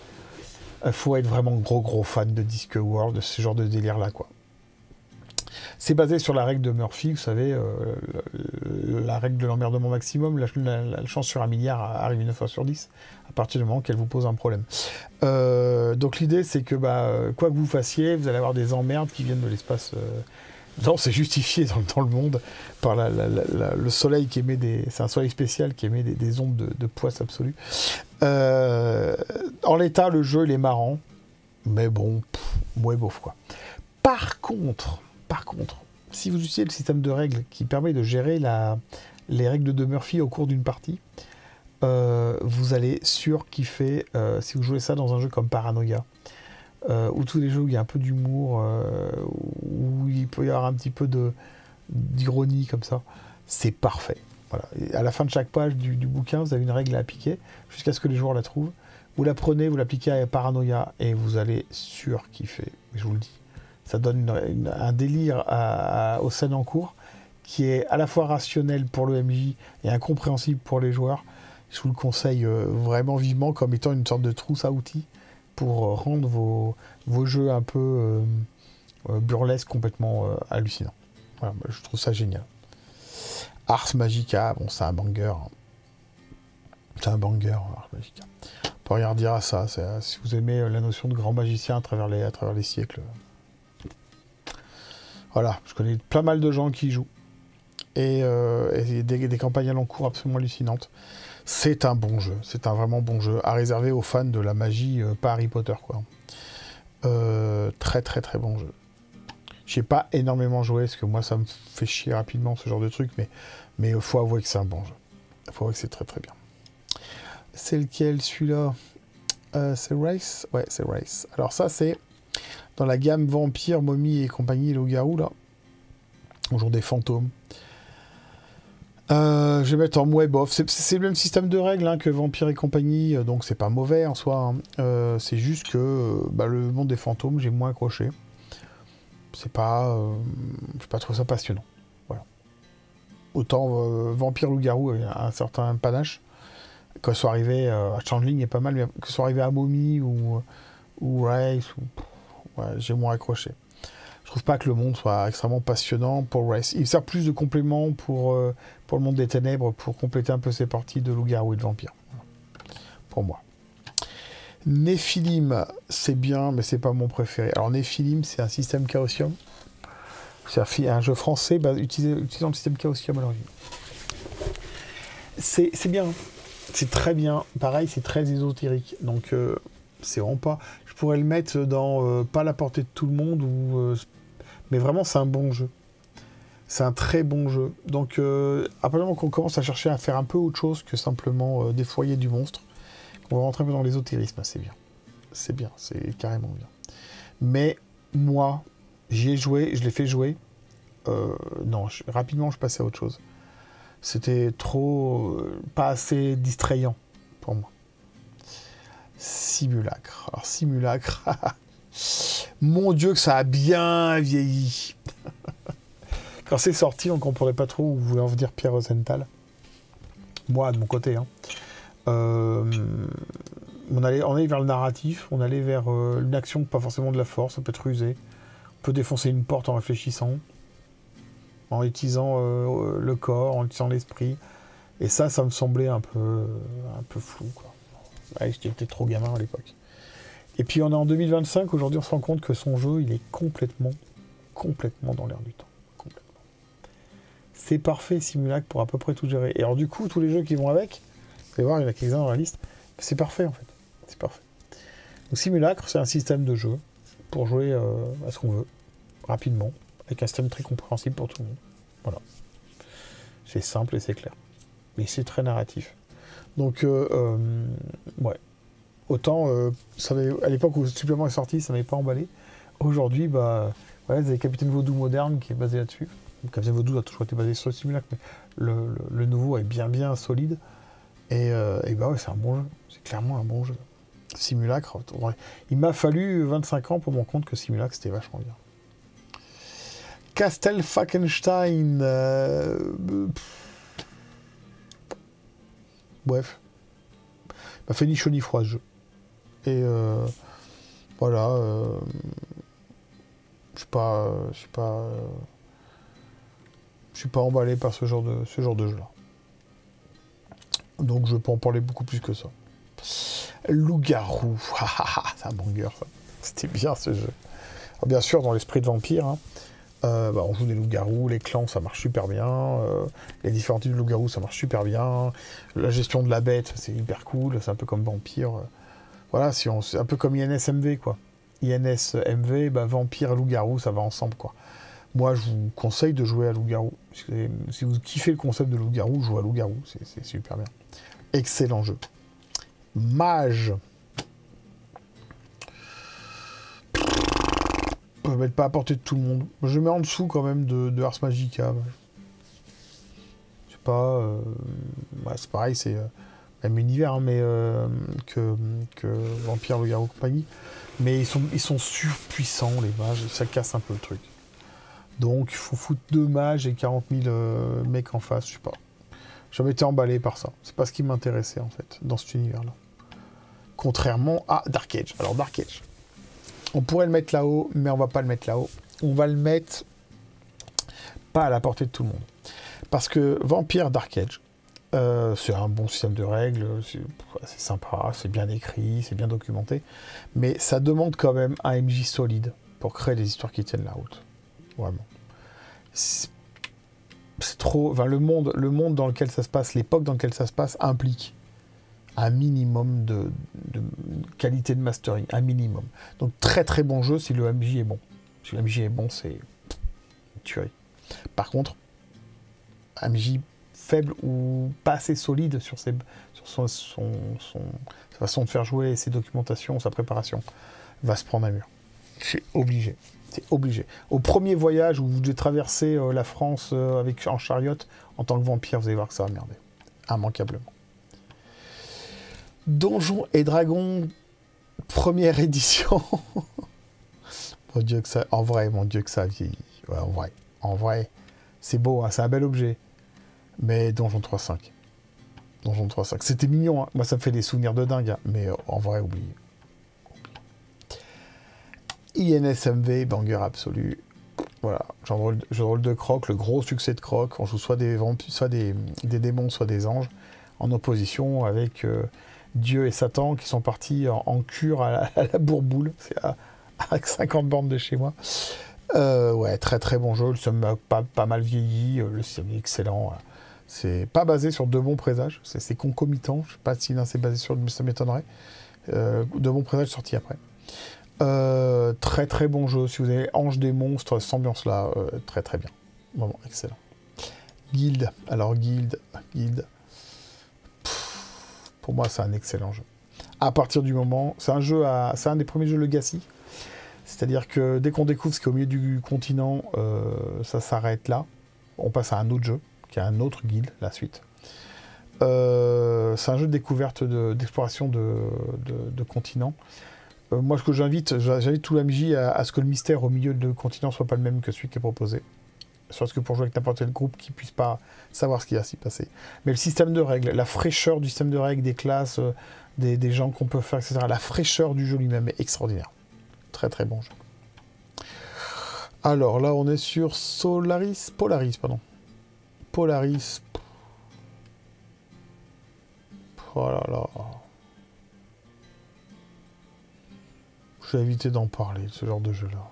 il faut être vraiment gros fan de Discworld, de ce genre de délire-là, quoi. C'est basé sur la règle de Murphy, vous savez, la règle de l'emmerdement maximum, la chance sur 1 milliard arrive 9 fois sur 10, à partir du moment qu'elle vous pose un problème. Donc l'idée, c'est que quoi que vous fassiez, vous allez avoir des emmerdes qui viennent de l'espace. Non, c'est justifié dans le monde par le soleil qui émet c'est un soleil spécial qui émet des ondes de poisse absolue. En l'état, le jeu, il est marrant, mais bon, ouais, bof, quoi. Par contre, si vous utilisez le système de règles qui permet de gérer les règles de Murphy au cours d'une partie, vous allez surkiffer si vous jouez ça dans un jeu comme Paranoia, ou tous les jeux où il y a un peu d'humour, où il peut y avoir un petit peu d'ironie comme ça. C'est parfait. Voilà. Et à la fin de chaque page du bouquin, vous avez une règle à appliquer jusqu'à ce que les joueurs la trouvent. Vous la prenez, vous l'appliquez à Paranoia et vous allez surkiffer. Je vous le dis. Ça donne un délire aux scènes en cours qui est à la fois rationnel pour le MJ et incompréhensible pour les joueurs. Je vous le conseille vraiment vivement comme étant une sorte de trousse à outils pour rendre vos jeux un peu burlesques, complètement hallucinants. Voilà, je trouve ça génial. Ars Magica, bon, c'est un banger. C'est un banger, Ars Magica. On peut rien dire à ça. Si vous aimez la notion de grand magicien à travers les siècles. Voilà, je connais pas mal de gens qui y jouent. Et des campagnes à long cours absolument hallucinantes. C'est un bon jeu. C'est un vraiment bon jeu. À réserver aux fans de la magie, pas Harry Potter, quoi. Très très bon jeu. J'ai pas énormément joué, parce que moi, ça me fait chier rapidement, ce genre de truc. Mais il faut avouer que c'est un bon jeu. Il faut avouer que c'est très très bien. C'est lequel, celui-là? C'est Race? Ouais, c'est Race. Alors ça, c'est dans la gamme Vampire, Momie et compagnie, Loup-Garou, là. Bonjour des fantômes. Je vais mettre en web off. C'est le même système de règles que Vampire et compagnie, donc c'est pas mauvais en soi. Hein. C'est juste que le monde des fantômes, j'ai moins accroché. C'est pas... j'ai pas trouvé ça passionnant. Voilà. Autant Vampire, Loup-Garou a un certain panache. Que ce soit arrivé à Changeling est pas mal, mais que ce soit arrivé à Momie ou Race, ouais, j'ai moins accroché. Je trouve pas que le monde soit extrêmement passionnant pour Race. Il sert plus de complément pour le monde des ténèbres, pour compléter un peu ces parties de loup-garou et de vampire. Voilà. Pour moi. Néphilim, c'est bien, mais c'est pas mon préféré. Alors Néphilim, c'est un système Chaosium. C'est un jeu français utilisant le système Chaosium à l'origine. C'est bien. C'est très bien. Pareil, c'est très ésotérique. Donc, c'est vraiment pas... Je pourrais le mettre dans pas la portée de tout le monde, mais vraiment, c'est un bon jeu. C'est un très bon jeu. Donc, après qu'on commence à chercher à faire un peu autre chose que simplement défoyer du monstre, on va rentrer un peu dans l'ésotérisme. C'est bien. C'est bien. C'est carrément bien. Mais, moi, j'y ai joué, je l'ai fait jouer. Non, rapidement, je passais à autre chose. C'était trop... pas assez distrayant pour moi. Simulacre. Alors, Simulacre... Mon Dieu, que ça a bien vieilli. Quand c'est sorti, on ne comprenait pas trop où voulait en venir Pierre Rosenthal. Moi, de mon côté. Hein. On allait vers le narratif, on allait vers une action, pas forcément de la force, ça peut être rusé. On peut défoncer une porte en réfléchissant, en utilisant le corps, en utilisant l'esprit. Et ça me semblait un peu flou, quoi. Ouais, j'étais peut-être trop gamin à l'époque. Et puis on est en 2025, aujourd'hui on se rend compte que son jeu, il est complètement dans l'air du temps. Complètement. C'est parfait, Simulacre, pour à peu près tout gérer. Et alors du coup, tous les jeux qui vont avec, vous allez voir, il y en a quelques-uns dans la liste, c'est parfait en fait. C'est parfait. Donc Simulacre, c'est un système de jeu pour jouer à ce qu'on veut, rapidement, avec un système très compréhensible pour tout le monde. Voilà. C'est simple et c'est clair. Mais c'est très narratif. Donc, ouais. Autant, à l'époque où le supplément est sorti, ça n'avait pas emballé. Aujourd'hui, bah, voilà, vous avez Capitaine Vaudou moderne qui est basé là-dessus. Capitaine Vaudou a toujours été basé sur le Simulacre, mais le nouveau est bien solide. Et bah ouais, c'est un bon jeu. C'est clairement un bon jeu. Simulacre, il m'a fallu 25 ans pour me rendre compte que Simulacre, c'était vachement bien. Castle Falkenstein. Bref. M'a fait ni chaud ni froid ce jeu. Et voilà. Je suis pas emballé par ce genre de jeu-là. Donc je peux en parler beaucoup plus que ça. Loup-garou. C'est un banger, ça. C'était bien ce jeu. Alors, bien sûr, dans l'esprit de vampire, hein, on joue des loups-garous, les clans, ça marche super bien. Les différents types de loups-garous, ça marche super bien. La gestion de la bête, c'est hyper cool. C'est un peu comme vampire. Voilà, c'est un peu comme INS-MV, quoi. INS-MV, vampire et loup-garou, ça va ensemble, quoi. Moi, je vous conseille de jouer à loup-garou. Si vous kiffez le concept de loup-garou, jouez à loup-garou. C'est super bien. Excellent jeu. Mage. Je ne vais pas à portée de tout le monde. Je mets en dessous quand même de Ars Magica. Je sais pas. C'est pareil, c'est même univers, hein, mais que Vampire, le Garou, compagnie. Mais ils sont surpuissants, les mages. Ça casse un peu le truc. Donc, il faut foutre 2 mages et 40 000 mecs en face. Je sais pas. J'avais été emballé par ça. C'est pas ce qui m'intéressait, en fait, dans cet univers-là. Contrairement à Dark Age. Alors, Dark Age. On pourrait le mettre là-haut, mais on va pas le mettre là-haut. On va le mettre pas à la portée de tout le monde. Parce que Vampire Dark Age, c'est un bon système de règles, c'est sympa, c'est bien écrit, c'est bien documenté, mais ça demande quand même un MJ solide pour créer des histoires qui tiennent la route. Vraiment. C'est trop... Enfin, le monde dans lequel ça se passe, l'époque dans laquelle ça se passe, implique un minimum de qualité de mastering, un minimum. Donc très très bon jeu si le MJ est bon. Si le MJ est bon, c'est une tuerie. Par contre, un MJ faible ou pas assez solide sur sa façon de faire jouer, ses documentations, sa préparation, va se prendre un mur. C'est obligé. C'est obligé. Au premier voyage où vous devez traverser la France en chariot, en tant que vampire, vous allez voir que ça va merder. Immanquablement. Donjons et Dragons, première édition. Mon Dieu que ça... En vrai, mon Dieu que ça vieillit. Ouais, en vrai, c'est beau, hein, c'est un bel objet. Mais Donjon 3.5. Donjon 3.5. C'était mignon, hein. Moi ça me fait des souvenirs de dingue, hein. Mais en vrai, oubliez. INSMV, banger absolu. Voilà, jeu de rôle de Croc, le gros succès de Croc. On joue soit des démons, soit des anges, en opposition avec Dieu et Satan qui sont partis en cure à la bourboule. C'est à 50 bornes de chez moi. Ouais, très très bon jeu. Le système a pas mal vieilli. Le système est excellent. C'est pas basé sur De Bons Présages. C'est concomitant. Je sais pas si c'est basé sur... Ça m'étonnerait. De Bons Présages sorti après. Très très bon jeu. Si vous avez Ange des monstres, cette ambiance-là, très très bien. Vraiment excellent. Guild. Alors Guild. Pour moi, c'est un excellent jeu. À partir du moment... C'est un des premiers jeux Legacy. C'est-à-dire que dès qu'on découvre ce qui est au milieu du continent, ça s'arrête là. On passe à un autre jeu. qui est un autre guide, la suite. C'est un jeu de découverte, d'exploration de continents. Moi, ce que j'invite tout l'MJ à ce que le mystère au milieu de continent soit pas le même que celui qui est proposé. Soit que pour jouer avec n'importe quel groupe qui puisse pas savoir ce qui va s'y passer. Mais le système de règles, la fraîcheur du système de règles, des classes, des gens qu'on peut faire, etc. La fraîcheur du jeu lui-même est extraordinaire. Très très bon jeu. Alors là, on est sur Polaris, pardon. Polaris. Oh là là. Je vais éviter d'en parler, de ce genre de jeu-là.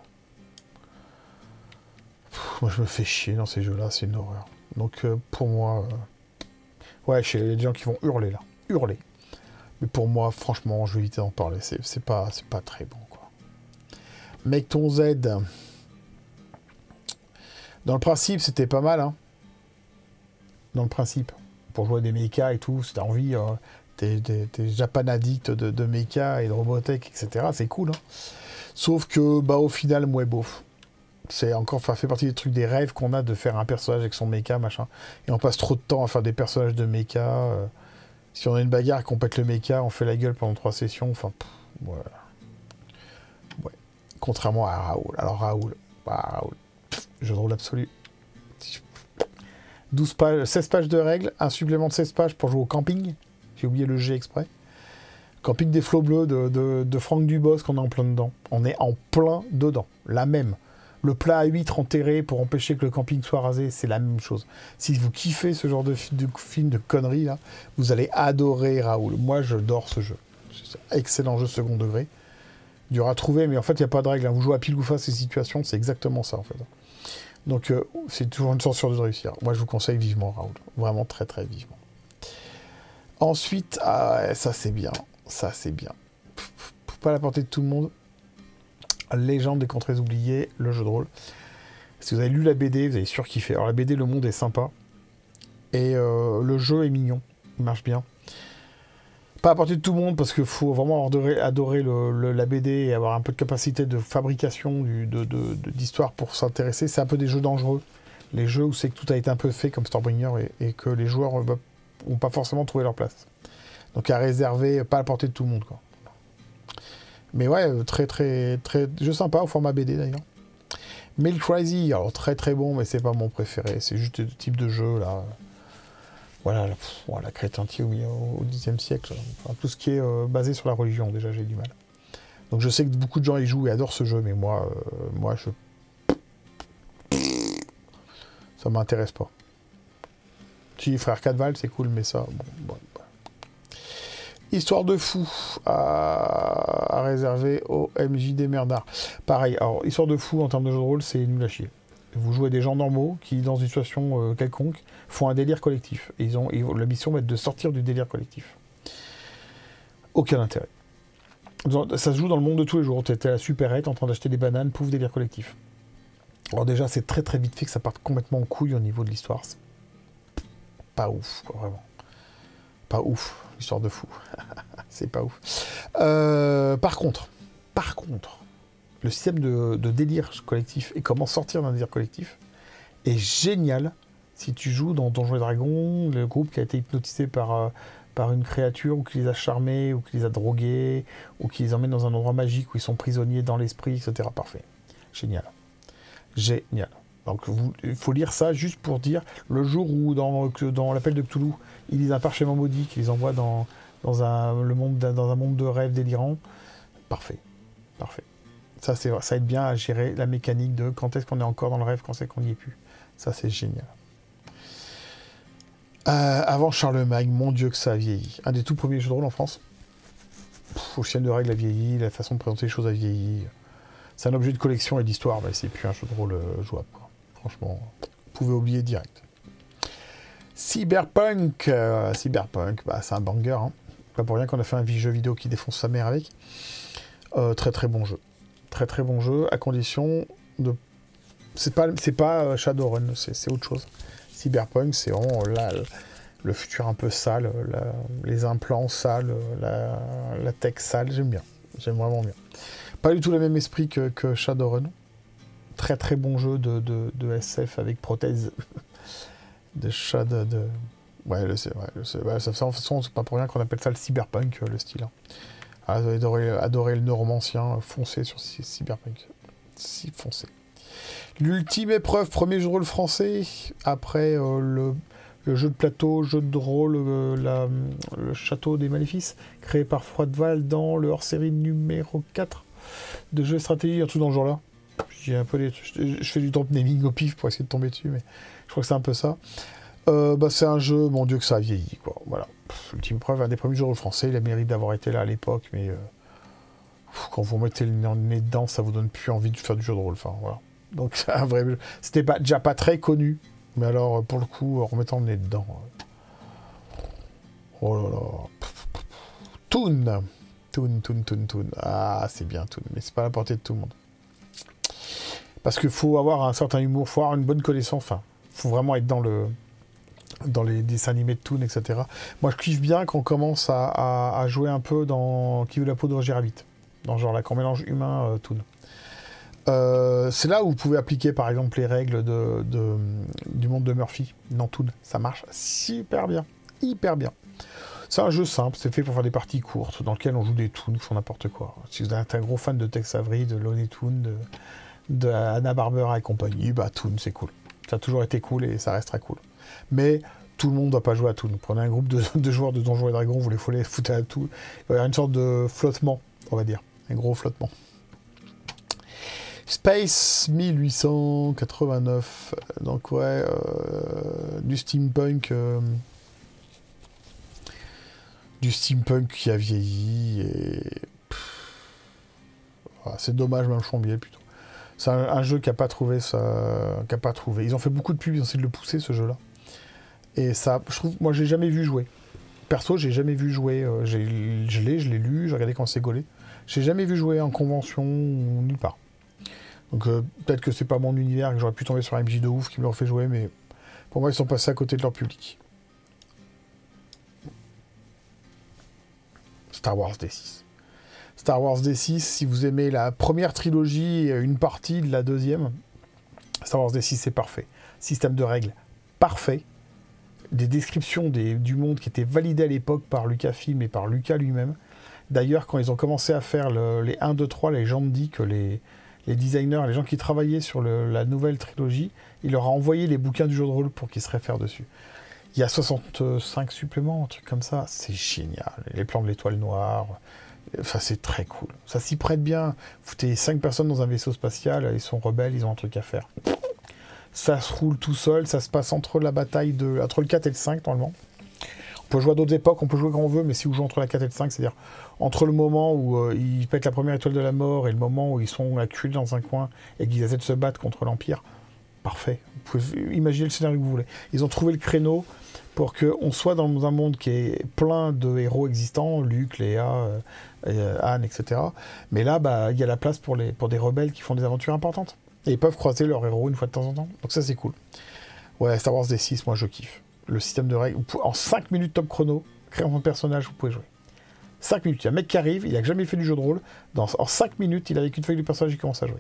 Moi, je me fais chier dans ces jeux-là, c'est une horreur. Donc, pour moi... Ouais, il y a des gens qui vont hurler, là. Hurler. Mais pour moi, franchement, je vais éviter d'en parler. C'est pas très bon, quoi. Mec ton Z. Dans le principe, c'était pas mal, hein. Dans le principe. Pour jouer des mechas et tout, si t'as envie... T'es Japan addict de mecha et de Robotech, etc. C'est cool, hein. Sauf que, bah, au final, moi, beauf. C'est encore, ça fait partie des trucs, des rêves qu'on a de faire un personnage avec son mecha, machin. Et on passe trop de temps à faire des personnages de mecha. Si on a une bagarre et qu'on pète le mecha, on fait la gueule pendant 3 sessions. Enfin, voilà. Ouais. Contrairement à Raoul. Alors, Raoul, jeu de rôle absolu. 12 pages, 16 pages de règles, un supplément de 16 pages pour jouer au camping. J'ai oublié le G exprès. Camping des flots bleus de Franck Dubosc, qu'on est en plein dedans. On est en plein dedans. La même. Le plat à huîtres enterré pour empêcher que le camping soit rasé, c'est la même chose. Si vous kiffez ce genre de film de conneries, là, vous allez adorer Raoul. Moi, j'adore ce jeu. C'est un excellent jeu second degré. Dur à trouver, mais en fait, il n'y a pas de règle. Vous jouez à pile ou face ces situations, c'est exactement ça, en fait. Donc, c'est toujours une chance sur deux de réussir. Moi, je vous conseille vivement Raoul. Vraiment très, très vivement. Ensuite, ça, c'est bien. Ça, c'est bien. Pour pas la porter de tout le monde. Légende des contrées oubliées, le jeu de rôle. Si vous avez lu la BD, vous allez surkiffer. Alors la BD, le monde est sympa. Et le jeu est mignon. Il marche bien. Pas à portée de tout le monde, parce qu'il faut vraiment adorer la BD et avoir un peu de capacité de fabrication d'histoire pour s'intéresser. C'est un peu des jeux dangereux. Les jeux où c'est que tout a été un peu fait comme Stormbringer et que les joueurs n'ont pas forcément trouvé leur place. Donc à réserver, pas à la portée de tout le monde, quoi. Mais ouais, très jeu sympa au format BD d'ailleurs. Milk Crazy, alors très très bon, mais c'est pas mon préféré. C'est juste le type de jeu là. Voilà, la crétinité au Xe siècle. Enfin, tout ce qui est basé sur la religion, déjà j'ai du mal. Donc je sais que beaucoup de gens y jouent et adorent ce jeu, mais moi ça m'intéresse pas. Si Frère Cadval, c'est cool, mais ça, bon. Histoire de fou à réserver au MJ des merdards. Pareil, alors Histoire de fou en termes de jeu de rôle, c'est nul à chier. Vous jouez des gens normaux qui, dans une situation quelconque, font un délire collectif. Et la mission va être de sortir du délire collectif. Aucun intérêt. Ça se joue dans le monde de tous les jours. T'es à la supérette en train d'acheter des bananes, pouf, délire collectif. Alors déjà, c'est très très vite fait que ça parte complètement en couille au niveau de l'histoire. Pas ouf, quoi, vraiment. Pas ouf. Histoire de fou. C'est pas ouf. Par contre, le système de délire collectif et comment sortir d'un délire collectif est génial si tu joues dans Donjons et Dragons, le groupe qui a été hypnotisé par une créature, ou qui les a charmés, ou qui les a drogués, ou qui les emmène dans un endroit magique où ils sont prisonniers dans l'esprit, etc. Parfait. Génial. Génial. Donc il faut lire ça juste pour dire le jour où dans l'appel de Cthulhu, ils lisent un parchemin maudit qui les envoie dans un monde de rêve délirant. Parfait. Parfait. Ça aide bien à gérer la mécanique de quand est-ce qu'on est encore dans le rêve, quand c'est qu'on n'y est plus. Ça, c'est génial. Avant Charlemagne, mon Dieu que ça a vieilli. Un des tout premiers jeux de rôle en France. Le système de règles a vieilli, la façon de présenter les choses a vieilli. C'est un objet de collection et d'histoire, mais c'est plus un jeu de rôle jouable, quoi. Franchement, vous pouvez oublier direct. Cyberpunk, c'est un banger, hein. Pas pour rien qu'on a fait un jeu vidéo qui défonce sa mère avec. Très très bon jeu. Très très bon jeu, à condition de... C'est pas Shadowrun, c'est autre chose. Cyberpunk, c'est vraiment là, le futur un peu sale, les implants sales, la tech sale, j'aime bien. J'aime vraiment bien. Pas du tout le même esprit que Shadowrun. Très très bon jeu de SF avec prothèse. Des chats de... Ouais, ouais, de toute façon, c'est pas pour rien qu'on appelle ça le cyberpunk, le style. Hein. Ah, vous avez adoré le neuromancien, foncé sur cyberpunk. Si, foncé. L'ultime épreuve, premier jeu de rôle français, après le jeu de plateau, jeu de rôle, le château des maléfices, créé par Froideval dans le hors-série numéro 4 de jeux de stratégie, un truc dans le genre là. J'ai un peu je fais du drop naming au pif pour essayer de tomber dessus, mais je crois que c'est un peu ça. C'est un jeu, mon Dieu, que ça a vieilli, quoi. Voilà. L'ultime épreuve, un des premiers jeux de rôle français, il a mérite d'avoir été là à l'époque, mais quand vous mettez le nez dedans, ça vous donne plus envie de faire du jeu de rôle. Enfin, voilà. Donc c'est un vrai jeu. C'était déjà pas très connu, mais alors pour le coup, en remettant le nez dedans. Oh là là. Toon. Ah, c'est bien Toon, mais c'est pas à la portée de tout le monde. Parce qu'il faut avoir un certain humour, faut avoir une bonne connaissance. Enfin, faut vraiment être dans les dessins animés de Toon, etc. Moi, je kiffe bien quand on commence à jouer un peu dans Qui veut la peau de Roger Rabbit. Dans genre là, quand on mélange humain, Toon. C'est là où vous pouvez appliquer par exemple les règles du monde de Murphy dans Toon. Ça marche super bien, hyper bien. C'est un jeu simple, c'est fait pour faire des parties courtes dans lequel on joue des toons qui font n'importe quoi. Si vous êtes un gros fan de Tex Avery, de Looney Tunes, de Hanna-Barbera et compagnie, bah Toon c'est cool. Ça a toujours été cool et ça restera cool. Mais tout le monde ne doit pas jouer à Toon. Prenez un groupe de joueurs de Donjons et Dragons, vous les foutez à Toon. Il va y avoir une sorte de flottement, on va dire. Un gros flottement. Space 1889, donc ouais, du steampunk qui a vieilli et voilà, c'est dommage, même Chambier plutôt. C'est un jeu qui a pas trouvé ça, Ils ont fait beaucoup de pubs, ils ont essayé de le pousser ce jeu-là. Et ça, je trouve, moi j'ai jamais vu jouer. Perso, j'ai jamais vu jouer. Je l'ai lu, j'ai regardé quand c'est gaulé. J'ai jamais vu jouer en convention ou nulle part. Donc peut-être que c'est pas mon univers, que j'aurais pu tomber sur un MJ de ouf qui me l'aurait fait jouer, mais pour moi ils sont passés à côté de leur public. Star Wars D6. Star Wars D6, si vous aimez la première trilogie et une partie de la deuxième, Star Wars D6 c'est parfait. Système de règles parfait. Des descriptions du monde qui étaient validées à l'époque par Lucasfilm et par Lucas lui-même. D'ailleurs, quand ils ont commencé à faire les 1, 2, 3, les gens me disent que les designers, les gens qui travaillaient sur la nouvelle trilogie, il leur a envoyé les bouquins du jeu de rôle pour qu'ils se réfèrent dessus. Il y a 65 suppléments, un truc comme ça, c'est génial. Les plans de l'étoile noire, enfin c'est très cool. Ça s'y prête bien. Foutez 5 personnes dans un vaisseau spatial, ils sont rebelles, ils ont un truc à faire. Ça se roule tout seul, ça se passe entre la bataille entre le 4 et le 5 normalement. On peut jouer à d'autres époques, on peut jouer quand on veut, mais si vous jouez entre la 4 et le 5, c'est-à-dire entre le moment où ils pètent la première étoile de la mort et le moment où ils sont acculés dans un coin et qu'ils essaient de se battre contre l'Empire, parfait. Vous pouvez imaginer le scénario que vous voulez. Ils ont trouvé le créneau pour qu'on soit dans un monde qui est plein de héros existants, Luke, Léa, Anne, etc. Mais là, il y a la place pour des rebelles qui font des aventures importantes. Et ils peuvent croiser leur héros une fois de temps en temps. Donc ça, c'est cool. Ouais, Star Wars D6, moi, je kiffe. Le système de règles, en 5 minutes top chrono, créer un personnage, vous pouvez jouer. 5 minutes, il y a un mec qui arrive, il n'a jamais fait du jeu de rôle, en 5 minutes, il a avec une feuille du personnage, il commence à jouer.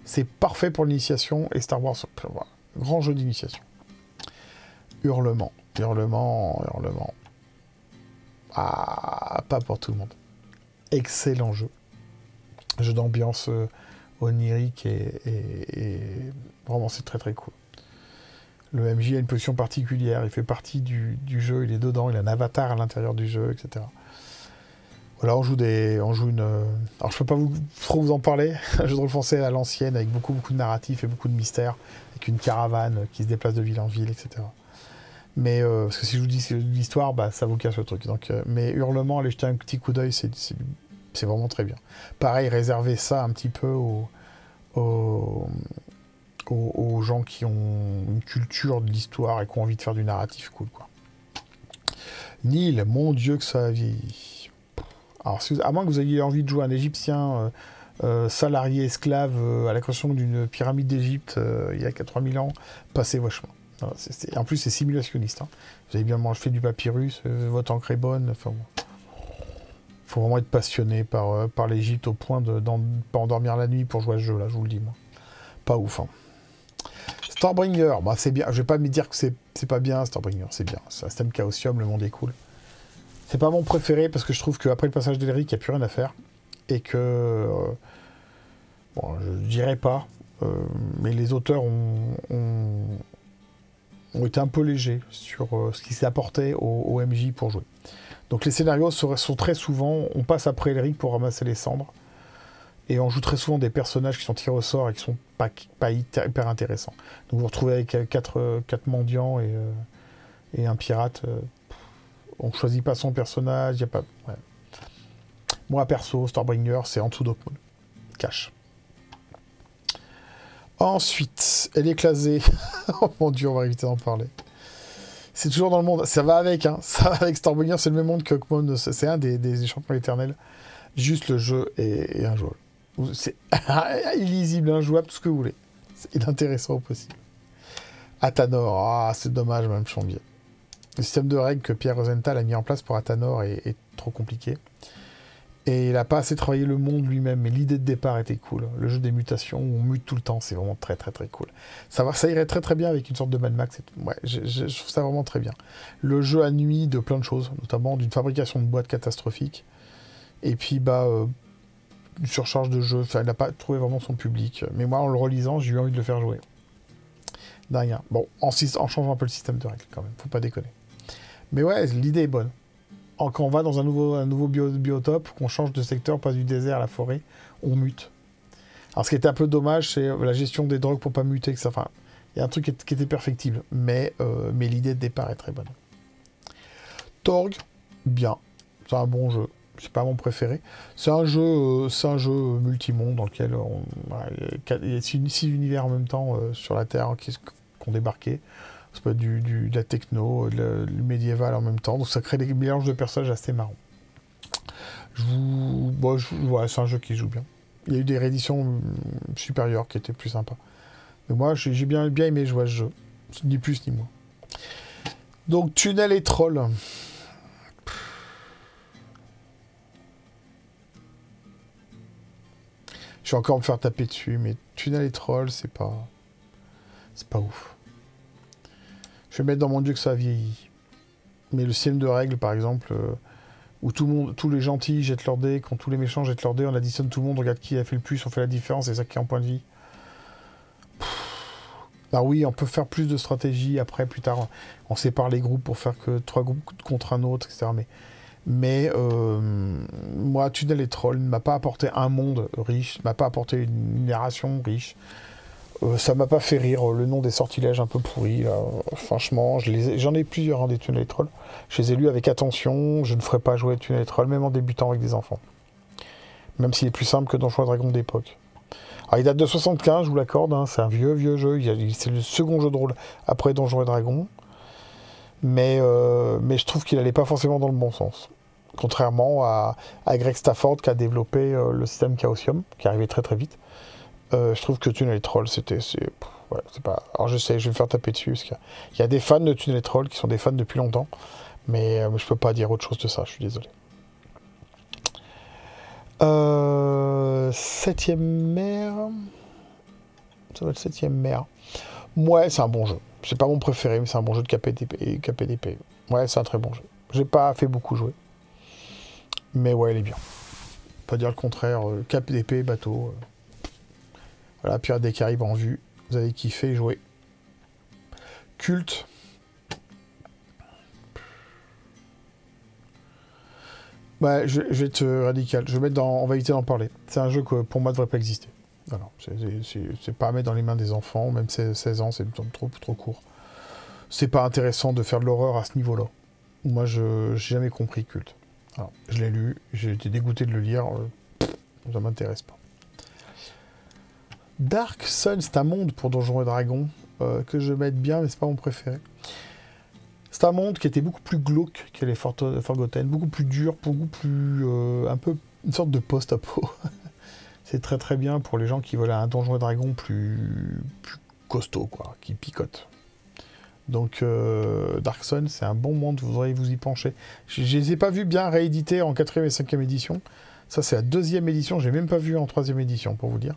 C'est parfait pour l'initiation, et Star Wars, voilà, grand jeu d'initiation. Hurlement. Ah, pas pour tout le monde. Excellent jeu. Jeu d'ambiance onirique et vraiment c'est très très cool. Le MJ a une position particulière, il fait partie du jeu, il est dedans, il a un avatar à l'intérieur du jeu, etc. Voilà, on joue une... Alors je peux pas trop vous en parler, un jeu de rôle français à l'ancienne, avec beaucoup de narratifs et beaucoup de mystères, avec une caravane qui se déplace de ville en ville, etc. Mais, parce que si je vous dis l'histoire, ça vous casse le truc. Donc, mais Hurlement, allez jeter un petit coup d'œil, c'est vraiment très bien. Pareil, réservez ça un petit peu aux gens qui ont une culture de l'histoire et qui ont envie de faire du narratif cool, quoi. Nil, mon Dieu que ça a vieilli. Alors, à moins que vous ayez envie de jouer un Égyptien salarié, esclave, à la création d'une pyramide d'Égypte il y a 3000 ans, passez vos chemins. Voilà, en plus, c'est simulationniste. Hein. Vous avez bien fait du papyrus, votre encre est bonne. Enfin, faut vraiment être passionné par l'Égypte au point de pas endormir la nuit pour jouer à ce jeu-là, je vous le dis, moi. Pas ouf, hein. Stormbringer, bah, c'est bien. Je vais pas me dire que c'est pas bien, Stormbringer, c'est bien. C'est un système Chaosium, le monde est cool. C'est pas mon préféré parce que je trouve qu'après le passage d'Elric, il n'y a plus rien à faire. Et que... bon, je dirais pas, mais les auteurs ont été un peu légers sur ce qui s'est apporté au MJ pour jouer. Donc les scénarios sont très souvent, on passe après Elric pour ramasser les cendres, et on joue très souvent des personnages qui sont tirés au sort et qui sont pas hyper intéressants. Donc vous vous retrouvez avec 4 mendiants et un pirate, on choisit pas son personnage, y a pas... Ouais. Moi perso, Stormbringer, c'est en dessous d'Oakmoon. Cash. Ensuite, elle est clasée. Oh mon dieu, on va éviter d'en parler. C'est toujours dans le monde. Ça va avec, hein. Ça va avec Stormbringer, c'est le même monde que Oakmoon. C'est un des champions éternels. Juste le jeu est injouable. C'est illisible, injouable, tout ce que vous voulez. C'est inintéressant au possible. Athanor, ah, c'est dommage, même Chambier. Le système de règles que Pierre Rosenthal a mis en place pour Athanor est trop compliqué. Et il n'a pas assez travaillé le monde lui-même, mais l'idée de départ était cool. Le jeu des mutations, où on mute tout le temps, c'est vraiment très très très cool. Ça irait très très bien avec une sorte de Mad Max. Ouais, je trouve ça vraiment très bien. Le jeu à nuit de plein de choses, notamment d'une fabrication de boîtes catastrophique. Et puis, une surcharge de jeu. Enfin, il n'a pas trouvé vraiment son public. Mais moi, en le relisant, j'ai eu envie de le faire jouer. Dingue. Bon, en changeant un peu le système de règles, quand même. Faut pas déconner. Mais ouais, l'idée est bonne. Quand on va dans un nouveau biotope, qu'on change de secteur, on passe du désert à la forêt, on mute. Alors ce qui était un peu dommage, c'est la gestion des drogues pour pas muter. Enfin, il y a un truc qui était perfectible, mais l'idée de départ est très bonne. Torg, bien. C'est un bon jeu. C'est pas mon préféré. C'est un jeu multimonde dans lequel il y a 6 univers en même temps sur la Terre qui ont débarqué. Ça peut être de la techno, du médiéval en même temps. Donc ça crée des mélanges de personnages assez marrants. C'est un jeu qui joue bien. Il y a eu des rééditions supérieures qui étaient plus sympas. Mais moi, j'ai bien aimé jouer à ce jeu. Ni plus ni moins. Donc, Tunnel et Troll. Je vais encore me faire taper dessus, mais Tunnel et Troll, c'est pas ouf. Je vais mettre dans mon dieu que ça a vieilli. Mais le système de règles, par exemple, où tous les gentils jettent leur dés, quand tous les méchants jettent leur dés, on additionne tout le monde, on regarde qui a fait le plus, on fait la différence, c'est ça qui est en point de vie. Ah oui, on peut faire plus de stratégie après, plus tard, on sépare les groupes pour faire que 3 groupes contre un autre, etc. Mais moi, Tunnel et Troll ne m'a pas apporté un monde riche, ne m'a pas apporté une narration riche. Ça m'a pas fait rire, le nom des sortilèges un peu pourris, là. Franchement, j'en ai plusieurs, hein, des Tunnel et Trolls. Je les ai lus avec attention, je ne ferai pas jouer Tunnel et Trolls, même en débutant avec des enfants. Même s'il est plus simple que Donjons et Dragons d'époque. Alors il date de 75, je vous l'accorde, hein, c'est un vieux jeu, c'est le second jeu de rôle après Donjons et Dragons. Mais je trouve qu'il n'allait pas forcément dans le bon sens. Contrairement à Greg Stafford qui a développé le système Chaosium, qui arrivait très très vite. Je trouve que Tunnel et Troll, c'est pas... Alors je sais, je vais me faire taper dessus, parce qu'il y a des fans de Tunnel et Troll qui sont des fans depuis longtemps, mais je peux pas dire autre chose de ça, je suis désolé. 7ème mer... Ça va être 7ème mer. Ouais, c'est un bon jeu. C'est pas mon préféré, mais c'est un bon jeu de KPDP. Ouais, c'est un très bon jeu. J'ai pas fait beaucoup jouer. Mais ouais, il est bien. Pas dire le contraire. KPDP, bateau... Voilà, Pirates des Caraïbes en vue. Vous avez kiffé jouer. Culte. Ouais, je vais être radical. Je vais mettre on va éviter d'en parler. C'est un jeu que pour moi ne devrait pas exister. Voilà, c'est pas à mettre dans les mains des enfants, même 16 ans, c'est trop court. C'est pas intéressant de faire de l'horreur à ce niveau-là. Moi, j'ai jamais compris Culte. Alors, je l'ai lu, j'ai été dégoûté de le lire. Ça m'intéresse pas. Dark Sun, c'est un monde pour Donjons et Dragons que je vais mettre bien, mais c'est pas mon préféré. C'est un monde qui était beaucoup plus glauque que les Forgotten, beaucoup plus dur, beaucoup plus un peu une sorte de post-apo. C'est très très bien pour les gens qui veulent un Donjons et Dragons plus costaud, quoi, qui picote. Donc Dark Sun, c'est un bon monde, vous devriez vous y pencher. Je les ai pas vus bien réédités en 4ème et 5ème édition. Ça, c'est la 2e édition, j'ai même pas vu en 3ème édition, pour vous dire.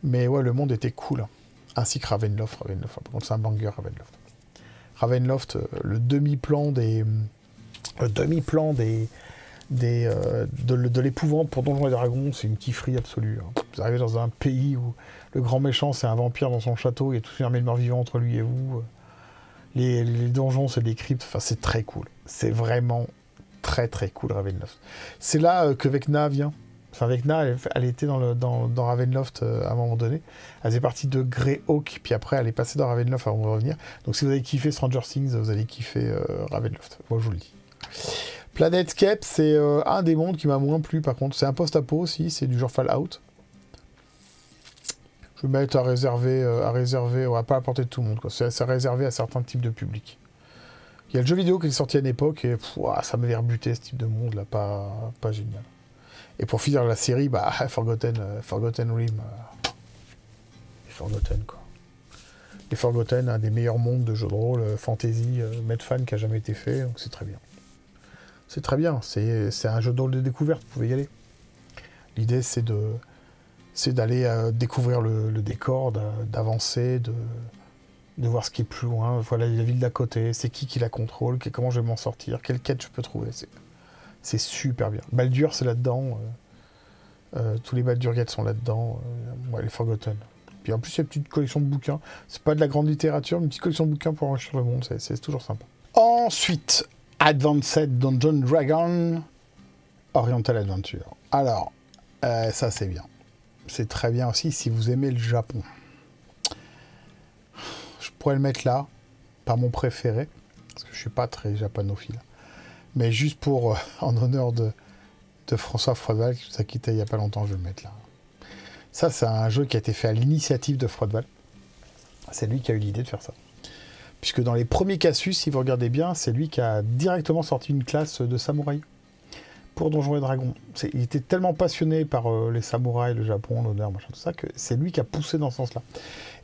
Mais ouais, le monde était cool. ainsi que Ravenloft. Par contre, c'est un banger, Ravenloft. Ravenloft, le demi-plan de l'épouvante pour Donjons et Dragons, c'est une kifferie absolue. Hein. Vous arrivez dans un pays où le grand méchant, c'est un vampire dans son château, il y a toute une armée de morts-vivants entre lui et vous. Les donjons, c'est des cryptes, enfin, c'est très cool. C'est vraiment très très cool, Ravenloft. C'est là que Vecna vient. Enfin, Vecna, elle était dans Ravenloft à un moment donné. Elle faisait partie de Greyhawk, puis après, elle est passée dans Ravenloft avant de revenir. Donc, si vous avez kiffé Stranger Things, vous allez kiffer Ravenloft. Moi, je vous le dis. Planetscape, c'est un des mondes qui m'a moins plu, par contre. C'est un post-apo aussi, c'est du genre Fallout. Je vais mettre à réserver, on va pas à la portée de tout le monde, quoi. C'est réservé à certains types de publics. Il y a le jeu vidéo qui est sorti à une époque, et ça m'avait rebuté, ce type de monde-là, pas génial. Et pour finir la série, bah, Forgotten Rim. Forgotten, quoi. Les Forgotten, un des meilleurs mondes de jeux de rôle, fantasy, Medfan qui a jamais été fait, donc c'est très bien. C'est très bien, c'est un jeu de rôle de découverte, vous pouvez y aller. L'idée, c'est d'aller découvrir le décor, d'avancer, de voir ce qui est plus loin. Voilà la ville d'à côté, c'est qui la contrôle, comment je vais m'en sortir, quelle quête je peux trouver. C'est super bien. Baldur, c'est là-dedans. Tous les Baldur Gate sont là-dedans. Ouais, les Forgotten. Puis en plus, il y a une petite collection de bouquins. C'est pas de la grande littérature, mais une petite collection de bouquins pour enrichir le monde. C'est toujours sympa. Ensuite, Advanced Dungeons Dragon Oriental Adventure. Alors, ça c'est bien. C'est très bien aussi si vous aimez le Japon. Je pourrais le mettre là, pas mon préféré, parce que je suis pas très japanophile. Mais juste pour, en honneur de François Froidval, qui nous a quitté il y a pas longtemps, je vais le mettre là. Ça, c'est un jeu qui a été fait à l'initiative de Froidval. C'est lui qui a eu l'idée de faire ça. Puisque dans les premiers Casus, si vous regardez bien, c'est lui qui a directement sorti une classe de samouraï pour Donjons et Dragons. Il était tellement passionné par les samouraïs, le Japon, l'honneur, machin, tout ça, que c'est lui qui a poussé dans ce sens-là.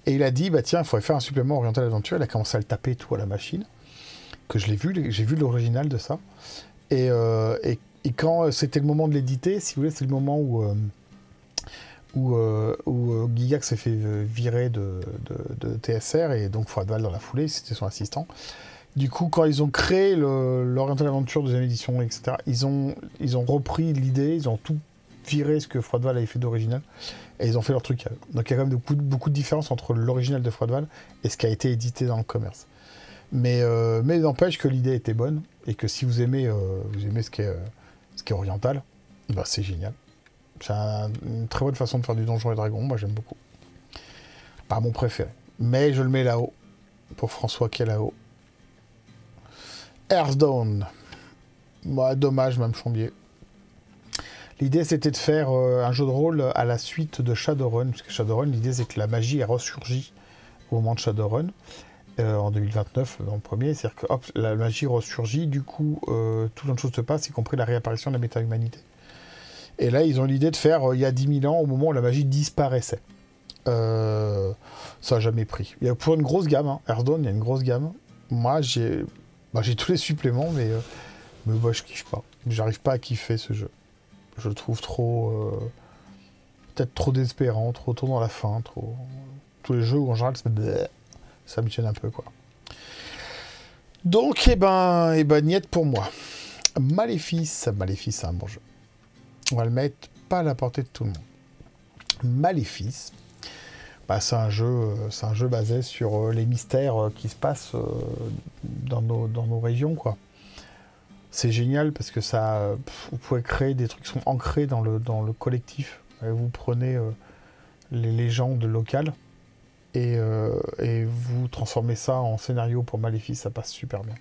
Et il a dit, bah tiens, il faudrait faire un supplément Oriental Adventure. Il a commencé à le taper tout à la machine, que je l'ai vu, j'ai vu l'original de ça. Et quand c'était le moment de l'éditer, si vous voulez, c'est le moment où Gygax s'est fait virer de TSR, et donc Froidval dans la foulée, c'était son assistant. Du coup, quand ils ont créé l'Oriental Adventure deuxième édition, etc., ils ont repris l'idée, ils ont tout viré ce que Froidval avait fait d'original, et ils ont fait leur truc. Donc il y a quand même beaucoup de différences entre l'original de Froidval et ce qui a été édité dans le commerce. Mais n'empêche que l'idée était bonne, et que si vous aimez ce qui est oriental, bah c'est génial. C'est une très bonne façon de faire du Donjons et Dragons, moi j'aime beaucoup. Pas mon préféré. Mais je le mets là-haut, pour François qui est là-haut. Hearthstone. Bah, dommage, même Chambier. L'idée c'était de faire un jeu de rôle à la suite de Shadowrun, parce que Shadowrun, l'idée c'est que la magie est ressurgie au moment de Shadowrun, en 2029, dans le premier, c'est-à-dire que hop, la magie ressurgit, du coup, tout plein de choses se passent, y compris la réapparition de la méta-humanité. Et là, ils ont l'idée de faire il y a 10 000 ans, au moment où la magie disparaissait. Ça n'a jamais pris. Il y a pour une grosse gamme, hein. Hearthstone, il y a une grosse gamme. Moi, j'ai tous les suppléments, mais moi, je kiffe pas. J'arrive pas à kiffer ce jeu. Je le trouve trop... peut-être trop désespérant, trop tôt dans la fin, trop... Tous les jeux où, en général, ça me tienne un peu, quoi. Donc, niette pour moi. Maléfice, c'est un bon jeu. On va le mettre pas à la portée de tout le monde. Maléfice, bah, c'est un jeu basé sur les mystères qui se passent dans nos régions, quoi. C'est génial parce que vous pouvez créer des trucs qui sont ancrés dans le collectif. Vous prenez les légendes locales et vous transformez ça en scénario pour Maléfice, ça passe super bien.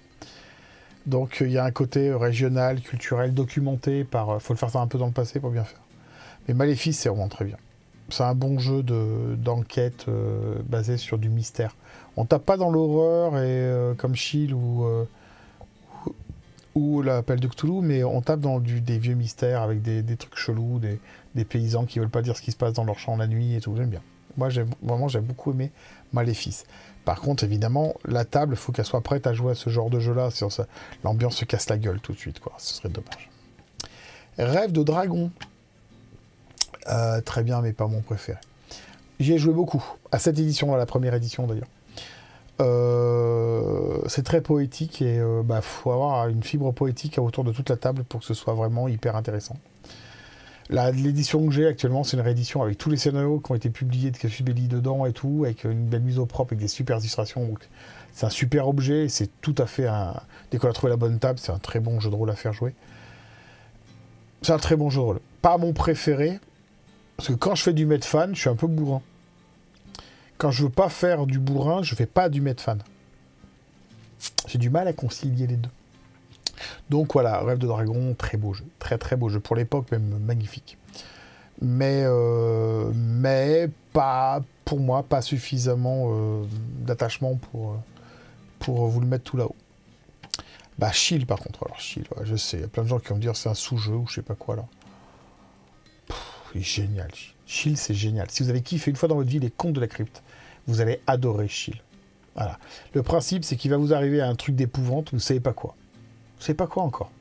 Donc il y a un côté régional, culturel, documenté faut le faire ça un peu dans le passé pour bien faire. Mais Maléfice, c'est vraiment très bien. C'est un bon jeu d'enquête basé sur du mystère. On tape pas dans l'horreur comme Chill ou l'appel de Cthulhu, mais on tape dans des vieux mystères avec des trucs chelous, des paysans qui veulent pas dire ce qui se passe dans leur champ la nuit et tout. J'aime bien. Moi, j'ai beaucoup aimé Maléfice. Par contre, évidemment, la table, il faut qu'elle soit prête à jouer à ce genre de jeu-là. L'ambiance se casse la gueule tout de suite, quoi. Ce serait dommage. Rêve de dragon. Très bien, mais pas mon préféré. J'y ai joué beaucoup, à cette édition, à la première édition d'ailleurs. C'est très poétique et faut avoir une fibre poétique autour de toute la table pour que ce soit vraiment hyper intéressant. L'édition que j'ai actuellement, c'est une réédition avec tous les scénarios qui ont été publiés de Cassius Belli dedans et tout, avec une belle mise au propre, avec des super illustrations. Donc, c'est un super objet, c'est tout à fait un... Dès qu'on a trouvé la bonne table, c'est un très bon jeu de rôle à faire jouer. C'est un très bon jeu de rôle. Pas mon préféré, parce que quand je fais du Medfan, je suis un peu bourrin. Quand je veux pas faire du bourrin, je fais pas du Medfan. J'ai du mal à concilier les deux. Donc voilà, Rêve de Dragon, très beau jeu. Très très beau jeu. Pour l'époque, même magnifique. Mais pas, pour moi, pas suffisamment d'attachement pour vous le mettre tout là-haut. Bah, Shield par contre. Alors, Shield, ouais, je sais. Il y a plein de gens qui vont me dire c'est un sous-jeu ou je sais pas quoi là. C'est génial. Shield, c'est génial. Si vous avez kiffé une fois dans votre vie les Contes de la Crypte, vous allez adorer Shield. Voilà. Le principe, c'est qu'il va vous arriver à un truc d'épouvante, vous ne savez pas quoi. Vous ne savez pas quoi encore.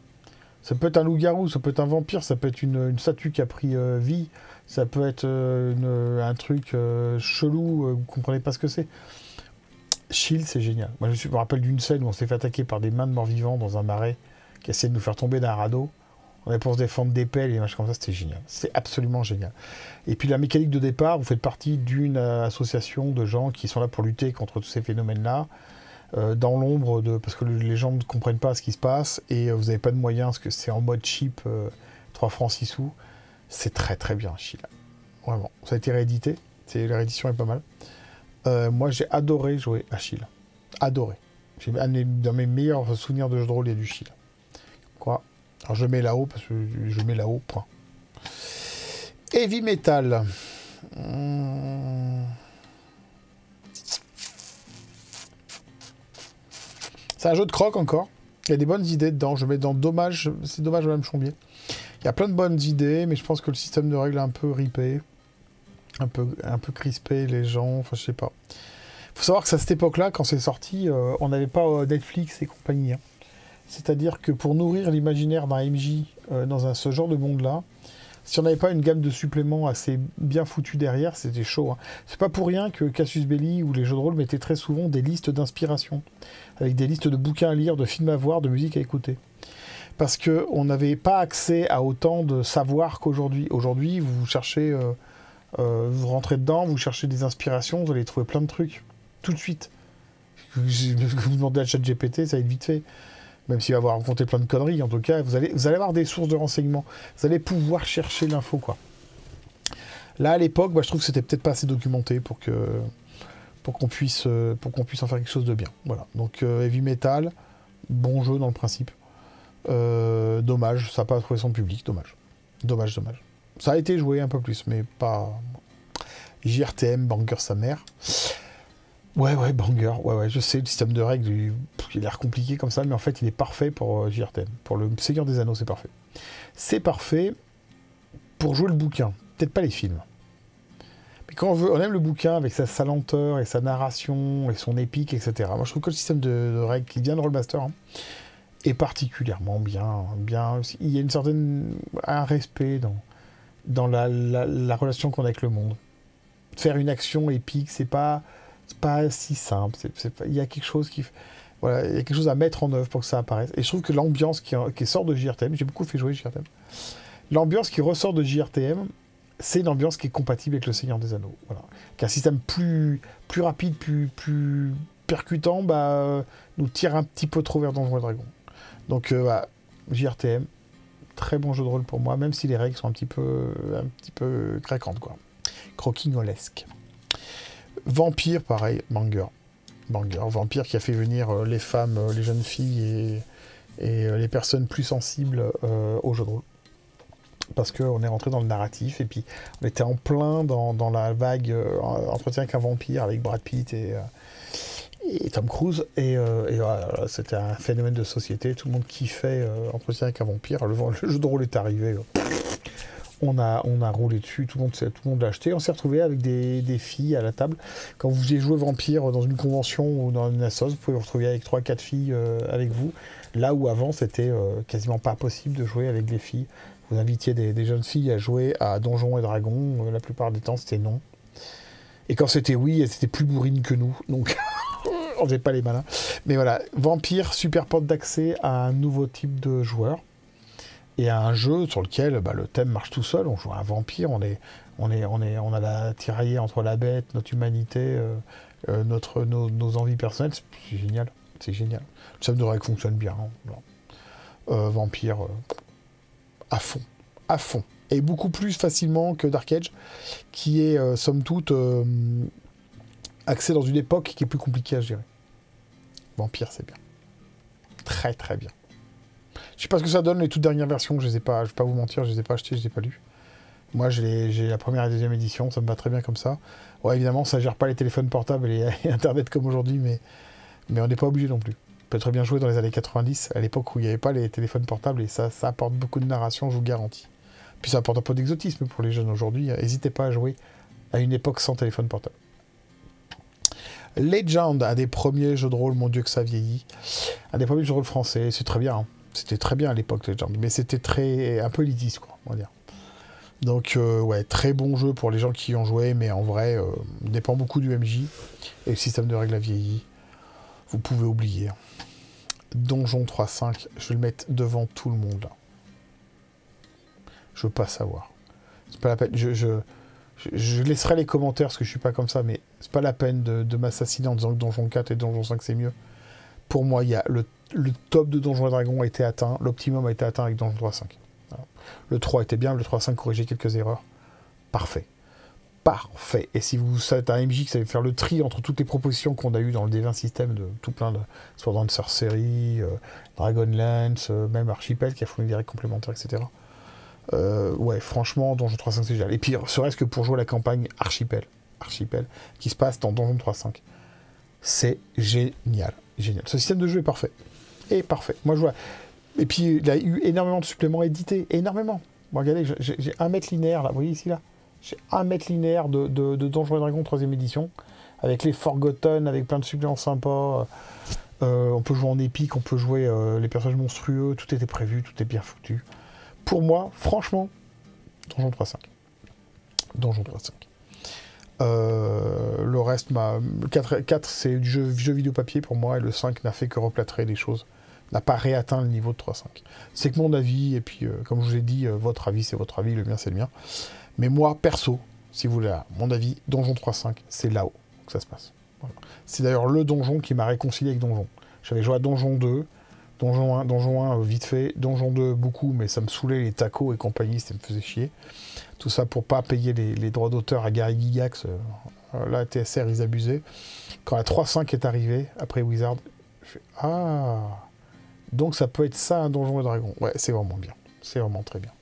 Ça peut être un loup-garou, ça peut être un vampire, ça peut être une statue qui a pris vie, ça peut être un truc chelou, vous ne comprenez pas ce que c'est. Shield, c'est génial. Moi, je me rappelle d'une scène où on s'est fait attaquer par des mains de morts-vivants dans un marais qui essayaient de nous faire tomber d'un radeau. On avait pour se défendre des pelles et des machins comme ça, c'était génial. C'est absolument génial. Et puis la mécanique de départ, vous faites partie d'une association de gens qui sont là pour lutter contre tous ces phénomènes-là, dans l'ombre, parce que les gens ne comprennent pas ce qui se passe, et vous n'avez pas de moyens, parce que c'est en mode cheap, 3 francs 6 sous. C'est très très bien, Shield. Vraiment. Ça a été réédité, la réédition est pas mal. Moi, j'ai adoré jouer à Shield. Adoré. Dans mes meilleurs souvenirs de jeux de rôle, il y a du Shield. Quoi ? Alors je mets là-haut, parce que je mets là-haut, point. Heavy Metal. C'est un jeu de croc encore. Il y a des bonnes idées dedans. Je mets dans Dommage. C'est dommage, Madame Chombier. Il y a plein de bonnes idées, mais je pense que le système de règles est un peu ripé. Un peu crispé, les gens. Enfin, je sais pas. Faut savoir que à cette époque-là, quand c'est sorti, on n'avait pas Netflix et compagnie. Hein. C'est-à-dire que pour nourrir l'imaginaire d'un MJ dans ce genre de monde-là, si on n'avait pas une gamme de suppléments assez bien foutue derrière, c'était chaud. Hein. C'est pas pour rien que Cassius Belli ou les jeux de rôle mettaient très souvent des listes d'inspiration, avec des listes de bouquins à lire, de films à voir, de musique à écouter. Parce qu'on n'avait pas accès à autant de savoir qu'aujourd'hui. Aujourd'hui, vous cherchez, vous rentrez dedans, vous cherchez des inspirations, vous allez trouver plein de trucs, tout de suite. Vous demandez à ChatGPT, ça va être vite fait. Même s'il va avoir raconté plein de conneries, en tout cas, vous allez avoir des sources de renseignements. Vous allez pouvoir chercher l'info, quoi. Là, à l'époque, je trouve que c'était peut-être pas assez documenté pour qu'on puisse en faire quelque chose de bien. Voilà. Donc, Heavy Metal, bon jeu dans le principe. Dommage, ça n'a pas trouvé son public, dommage. Dommage. Ça a été joué un peu plus, mais pas... JRTM, banger sa mère. Ouais, banger. Ouais, je sais, le système de règles, il a l'air compliqué comme ça, mais en fait, il est parfait pour JRTM. Pour le Seigneur des Anneaux, c'est parfait. C'est parfait pour jouer le bouquin, peut-être pas les films. Mais quand on aime le bouquin avec sa lenteur et sa narration et son épique, etc. Moi, je trouve que le système de règles qui vient de Rollmaster est particulièrement bien. Il y a un respect dans la relation qu'on a avec le monde. Faire une action épique, c'est pas si simple. Il y a quelque chose il y a quelque chose à mettre en œuvre pour que ça apparaisse. Et je trouve que l'ambiance qui sort de JRTM, j'ai beaucoup fait jouer JRTM, l'ambiance qui ressort de JRTM, c'est une ambiance qui est compatible avec le Seigneur des Anneaux. Voilà. Qu'un système plus rapide, plus percutant, nous tire un petit peu trop vers Donjons et Dragons. Donc, JRTM, très bon jeu de rôle pour moi, même si les règles sont un petit peu craquantes, quoi. Croquignolesque. Vampire, pareil, banger. Vampire qui a fait venir les femmes, les jeunes filles et les personnes plus sensibles au jeu de rôle. Parce qu'on est rentré dans le narratif et puis on était en plein dans la vague Entretien avec un vampire avec Brad Pitt et Tom Cruise. Et voilà, c'était un phénomène de société. Tout le monde kiffait Entretien avec un vampire. Le jeu de rôle est arrivé. On a roulé dessus, tout le monde l'a acheté. On s'est retrouvé avec des filles à la table. Quand vous faisiez jouer Vampire dans une convention ou dans une assos, vous pouvez vous retrouver avec 3-4 filles avec vous. Là où avant, c'était quasiment pas possible de jouer avec des filles. Vous invitiez des jeunes filles à jouer à Donjons et Dragons. La plupart des temps, c'était non. Et quand c'était oui, elles étaient plus bourrines que nous. Donc, on faisait pas les malins. Mais voilà, Vampire, super porte d'accès à un nouveau type de joueur. Et à un jeu sur lequel le thème marche tout seul. On joue à un vampire, on a la tiraillée entre la bête, notre humanité, nos envies personnelles. C'est génial. C'est génial. Le système de règles fonctionne bien. Hein. Vampire, à fond. À fond. Et beaucoup plus facilement que Dark Age, qui est, somme toute, axé dans une époque qui est plus compliquée à gérer. Vampire, c'est bien. Très, très bien. Je sais pas ce que ça donne, les toutes dernières versions, je vais pas vous mentir, je les ai pas achetées, je les ai pas lues. Moi, j'ai la première et la deuxième édition, ça me va très bien comme ça. Ouais, évidemment, ça gère pas les téléphones portables et Internet comme aujourd'hui, mais on n'est pas obligé non plus. On peut très bien jouer dans les années 90, à l'époque où il n'y avait pas les téléphones portables, et ça apporte beaucoup de narration, je vous garantis. Puis ça apporte un peu d'exotisme pour les jeunes aujourd'hui. N'hésitez pas à jouer à une époque sans téléphone portable. Legend, un des premiers jeux de rôle, mon Dieu que ça vieillit. Un des premiers jeux de rôle français, c'est très bien. Hein. C'était très bien à l'époque, Legend, mais c'était un peu élitiste, quoi, on va dire. Donc, ouais, très bon jeu pour les gens qui y ont joué, mais en vrai, dépend beaucoup du MJ. Et le système de règles a vieilli. Vous pouvez oublier. Donjon 3.5, je vais le mettre devant tout le monde, là. Je veux pas savoir. C'est pas la peine. Je laisserai les commentaires, parce que je suis pas comme ça, mais c'est pas la peine de m'assassiner en disant que Donjon 4 et Donjon 5, c'est mieux. Pour moi, il y a le top de Donjons et Dragons a été atteint, l'optimum a été atteint avec Donjon 3.5. Voilà. Le 3 était bien, le 3.5 corrigeait quelques erreurs. Parfait. Parfait. Et si vous êtes un MJ qui savait faire le tri entre toutes les propositions qu'on a eues dans le D20 système, de tout plein de... soit dans le Sorcery, Dragonlance, même Archipel qui a fourni des règles complémentaires, etc. Ouais, franchement, Donjon 3.5 c'est génial. Et puis, serait-ce que pour jouer la campagne Archipel, qui se passe dans Donjon 3.5. C'est génial. Génial. Ce système de jeu est parfait. Et parfait. Moi, je vois. Et puis, il a eu énormément de suppléments édités. Énormément. Bon, regardez, j'ai 1 mètre linéaire, là. Vous voyez ici, là? J'ai 1 mètre linéaire de Donjons et Dragons 3ème édition. Avec les Forgotten, avec plein de suppléments sympas. On peut jouer en épique, on peut jouer les personnages monstrueux. Tout était prévu, tout est bien foutu. Pour moi, franchement, Donjon 3.5. Donjon 3.5. Le reste, 4 c'est du jeu vidéo papier pour moi, et le 5 n'a fait que replâtrer les choses, n'a pas réatteint le niveau de 3.5. C'est que mon avis, et puis comme je vous ai dit, votre avis c'est votre avis, le mien c'est le mien. Mais moi, perso, si vous voulez, mon avis, Donjon 3.5, c'est là-haut que ça se passe. Voilà. C'est d'ailleurs le donjon qui m'a réconcilié avec Donjon. J'avais joué à Donjon 2, Donjon 1 vite fait, Donjon 2 beaucoup, mais ça me saoulait les tacos et compagnie, ça me faisait chier. Tout ça pour pas payer les droits d'auteur à Gary Gygax. Là, TSR, ils abusaient. Quand la 3.5 est arrivée, après Wizard, je fais « Ah, donc ça peut être ça un Donjon et Dragon. » Ouais, c'est vraiment bien. C'est vraiment très bien.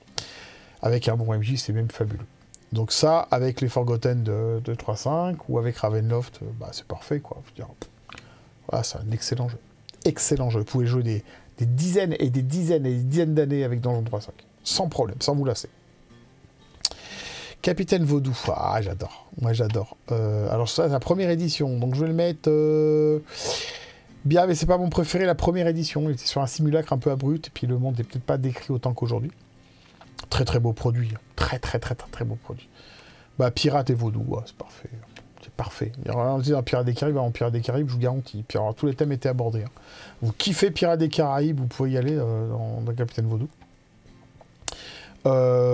Avec un bon MJ, c'est même fabuleux. Donc ça, avec les Forgotten de 3.5 ou avec Ravenloft, c'est parfait, quoi. Je veux dire, voilà, c'est un excellent jeu. Excellent jeu. Vous pouvez jouer des dizaines et des dizaines et des dizaines d'années avec Donjon 3.5. Sans problème, sans vous lasser. Capitaine Vaudou. Ah, j'adore. Moi, j'adore. Alors ça, c'est la première édition. Donc je vais le mettre... bien, mais c'est pas mon préféré, la première édition. Il était sur un simulacre un peu abrupt. Et puis le monde n'est peut-être pas décrit autant qu'aujourd'hui. Très, très beau produit. Très, très, très, très, très beau produit. Pirate et Vaudou. Ouais, c'est parfait. C'est parfait. Il y aura un Pirates des Caraïbes, en Pirates des Caraïbes, je vous garantis. Puis alors, tous les thèmes étaient abordés. Hein. Vous kiffez Pirates des Caraïbes, vous pouvez y aller dans Capitaine Vaudou.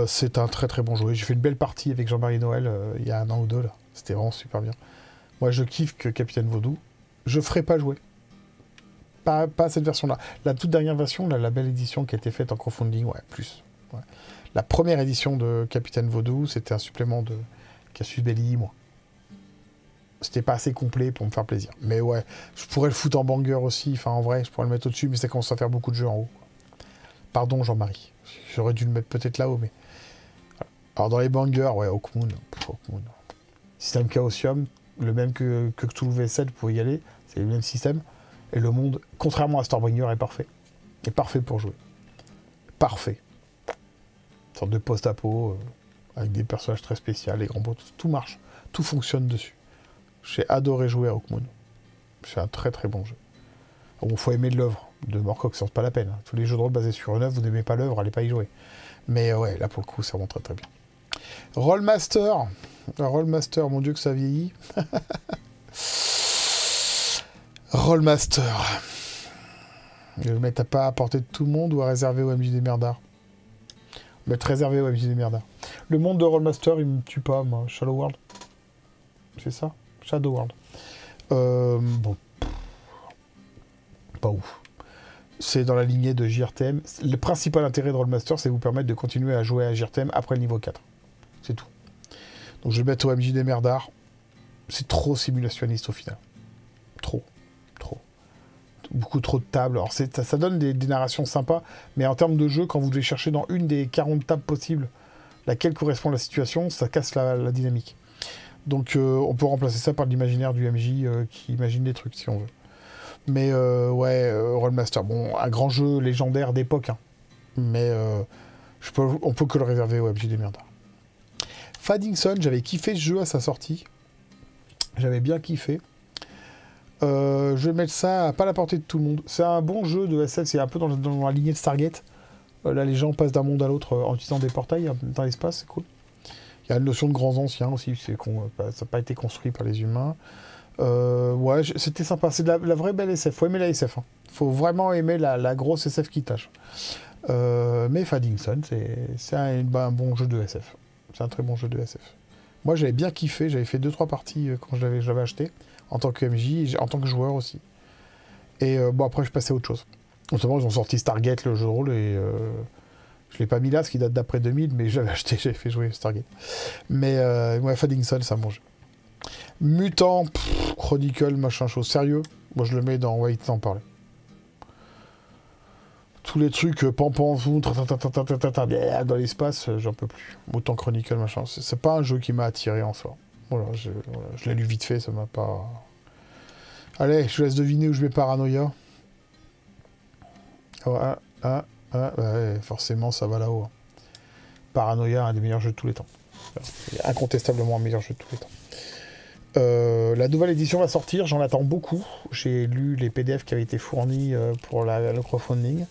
C'est un très très bon jeu. J'ai fait une belle partie avec Jean-Marie Noël il y a 1 an ou 2 là. C'était vraiment super bien. Moi je kiffe que Capitaine Vaudou. Je ferai pas jouer. Pas cette version-là. La toute dernière version, la belle édition qui a été faite en crowdfunding, ouais, plus. Ouais. La première édition de Capitaine Vaudou, c'était un supplément de Cassius Belli, moi. C'était pas assez complet pour me faire plaisir. Mais ouais, je pourrais le foutre en banger aussi. Enfin, en vrai, je pourrais le mettre au-dessus, mais ça commence à faire beaucoup de jeux en haut. Pardon, Jean-Marie. J'aurais dû le mettre peut-être là-haut, mais... Alors, dans les bangers, ouais, Hawkmoon. Système Chaosium, le même que Cthulhu V7, vous pouvez y aller. C'est le même système. Et le monde, contrairement à Stormbringer, est parfait. Est parfait pour jouer. Parfait. Une sorte de post-apo, avec des personnages très spéciaux, les grands bots, tout marche. Tout fonctionne dessus. J'ai adoré jouer à Hawkmoon. C'est un très très bon jeu. Bon, faut aimer l'œuvre de Moorcock, c'est pas la peine. Tous les jeux de rôle basés sur une œuvre, vous n'aimez pas l'œuvre, allez pas y jouer. Mais ouais, là pour le coup, c'est vraiment très très bien. Rollmaster, Rollmaster, mon dieu que ça vieillit. Rollmaster. Je vais le mettre à pas à portée de tout le monde ou à réserver au MJ des merdards. Je vais mettre réservé au MJ des merdards. Le monde de Rollmaster, il me tue pas, moi. Shadow World. C'est ça? Shadow World. Bon. Pas ouf. C'est dans la lignée de JRTM. Le principal intérêt de Rollmaster, c'est vous permettre de continuer à jouer à JRTM après le niveau 4. C'est tout. Donc je vais le mettre au MJ des merdards. C'est trop simulationniste au final. Trop. Beaucoup trop de tables. Alors ça donne des narrations sympas, mais en termes de jeu, quand vous devez chercher dans une des 40 tables possibles laquelle correspond à la situation, ça casse la dynamique. Donc on peut remplacer ça par l'imaginaire du MJ qui imagine des trucs si on veut. Mais ouais, Rollmaster, bon, un grand jeu légendaire d'époque, hein. Mais on peut que le réserver au MJ des merdards. Faddington, j'avais kiffé ce jeu à sa sortie. J'avais bien kiffé. Je vais mettre ça à pas la portée de tout le monde. C'est un bon jeu de SF, c'est un peu dans la lignée de Stargate. Là, les gens passent d'un monde à l'autre en utilisant des portails dans l'espace, c'est cool. Il y a une notion de grands anciens aussi, ça n'a pas été construit par les humains. Ouais, c'était sympa, c'est de la vraie belle SF, faut aimer la SF. Hein. Faut vraiment aimer la grosse SF qui tâche. Mais Faddington, c'est un bon jeu de SF. C'est un très bon jeu de SF. Moi, j'avais bien kiffé, j'avais fait 2-3 parties quand je l'avais acheté, en tant que MJ, et en tant que joueur aussi. Et bon, après, je passais à autre chose. Notamment, ils ont sorti Stargate, le jeu de rôle, et je l'ai pas mis là, ce qui date d'après 2000, mais j'avais acheté, j'avais fait jouer Stargate. Mais ouais, Faddington, ça mange. Mutant, Chronicle, machin chose. Sérieux, moi je le mets dans White en parler. Tous les trucs pampan, dans l'espace, j'en peux plus. Mutant Chronicle, machin. C'est pas un jeu qui m'a attiré en soi. Voilà, je l'ai lu vite fait, ça m'a pas... Allez, je laisse deviner où je mets Paranoia. Ouais, forcément, ça va là-haut. Paranoia, un des meilleurs jeux de tous les temps. C'est incontestablement un meilleur jeu de tous les temps. La nouvelle édition va sortir, j'en attends beaucoup. J'ai lu les PDF qui avaient été fournis pour le crowdfunding.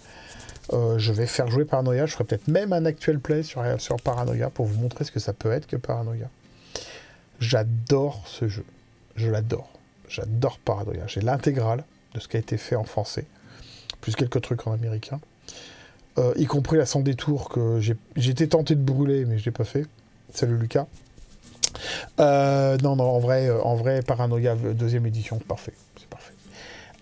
Je vais faire jouer Paranoia. Je ferai peut-être même un actual play sur Paranoia pour vous montrer ce que ça peut être que Paranoia. J'adore ce jeu. Je l'adore. J'adore Paranoia. J'ai l'intégrale de ce qui a été fait en français, plus quelques trucs en américain. Y compris la sans détour que j'étais tenté de brûler, mais je l'ai pas fait. Salut Lucas. Non, en vrai, Paranoia, deuxième édition, c'est parfait.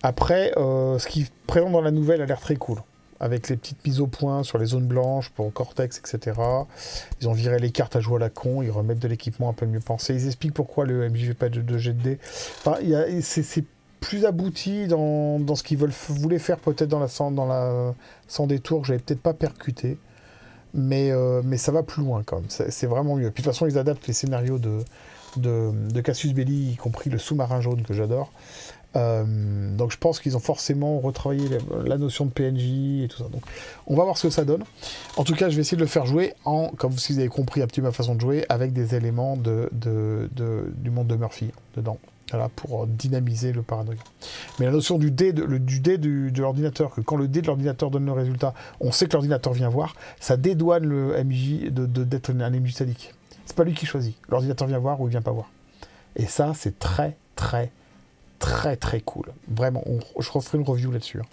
Après, ce qui présente dans la nouvelle a l'air très cool. Avec les petites mises au point sur les zones blanches pour Cortex, etc. Ils ont viré les cartes à jouer à la con, ils remettent de l'équipement un peu mieux pensé. Ils expliquent pourquoi le MJ fait pas de jet de dés. Enfin, c'est plus abouti dans ce qu'ils voulaient faire peut-être dans la sans détour, que j'avais peut-être pas percuté. Mais ça va plus loin quand même, c'est vraiment mieux. Puis de toute façon, ils adaptent les scénarios de Cassius Belli, y compris le sous-marin jaune que j'adore. Donc je pense qu'ils ont forcément retravaillé la notion de PNJ et tout ça. Donc on va voir ce que ça donne. En tout cas, je vais essayer de le faire jouer comme vous avez compris un petit peu ma façon de jouer, avec des éléments du monde de Murphy dedans. Voilà, pour dynamiser le Paranoia. Mais la notion du dé de l'ordinateur, que quand le dé de l'ordinateur donne le résultat, on sait que l'ordinateur vient voir, ça dédouane le MJ d'être un MJ sadique. C'est pas lui qui choisit. L'ordinateur vient voir ou il vient pas voir. Et ça, c'est très, très, très, très cool. Vraiment, je referai une review là-dessus. Hein.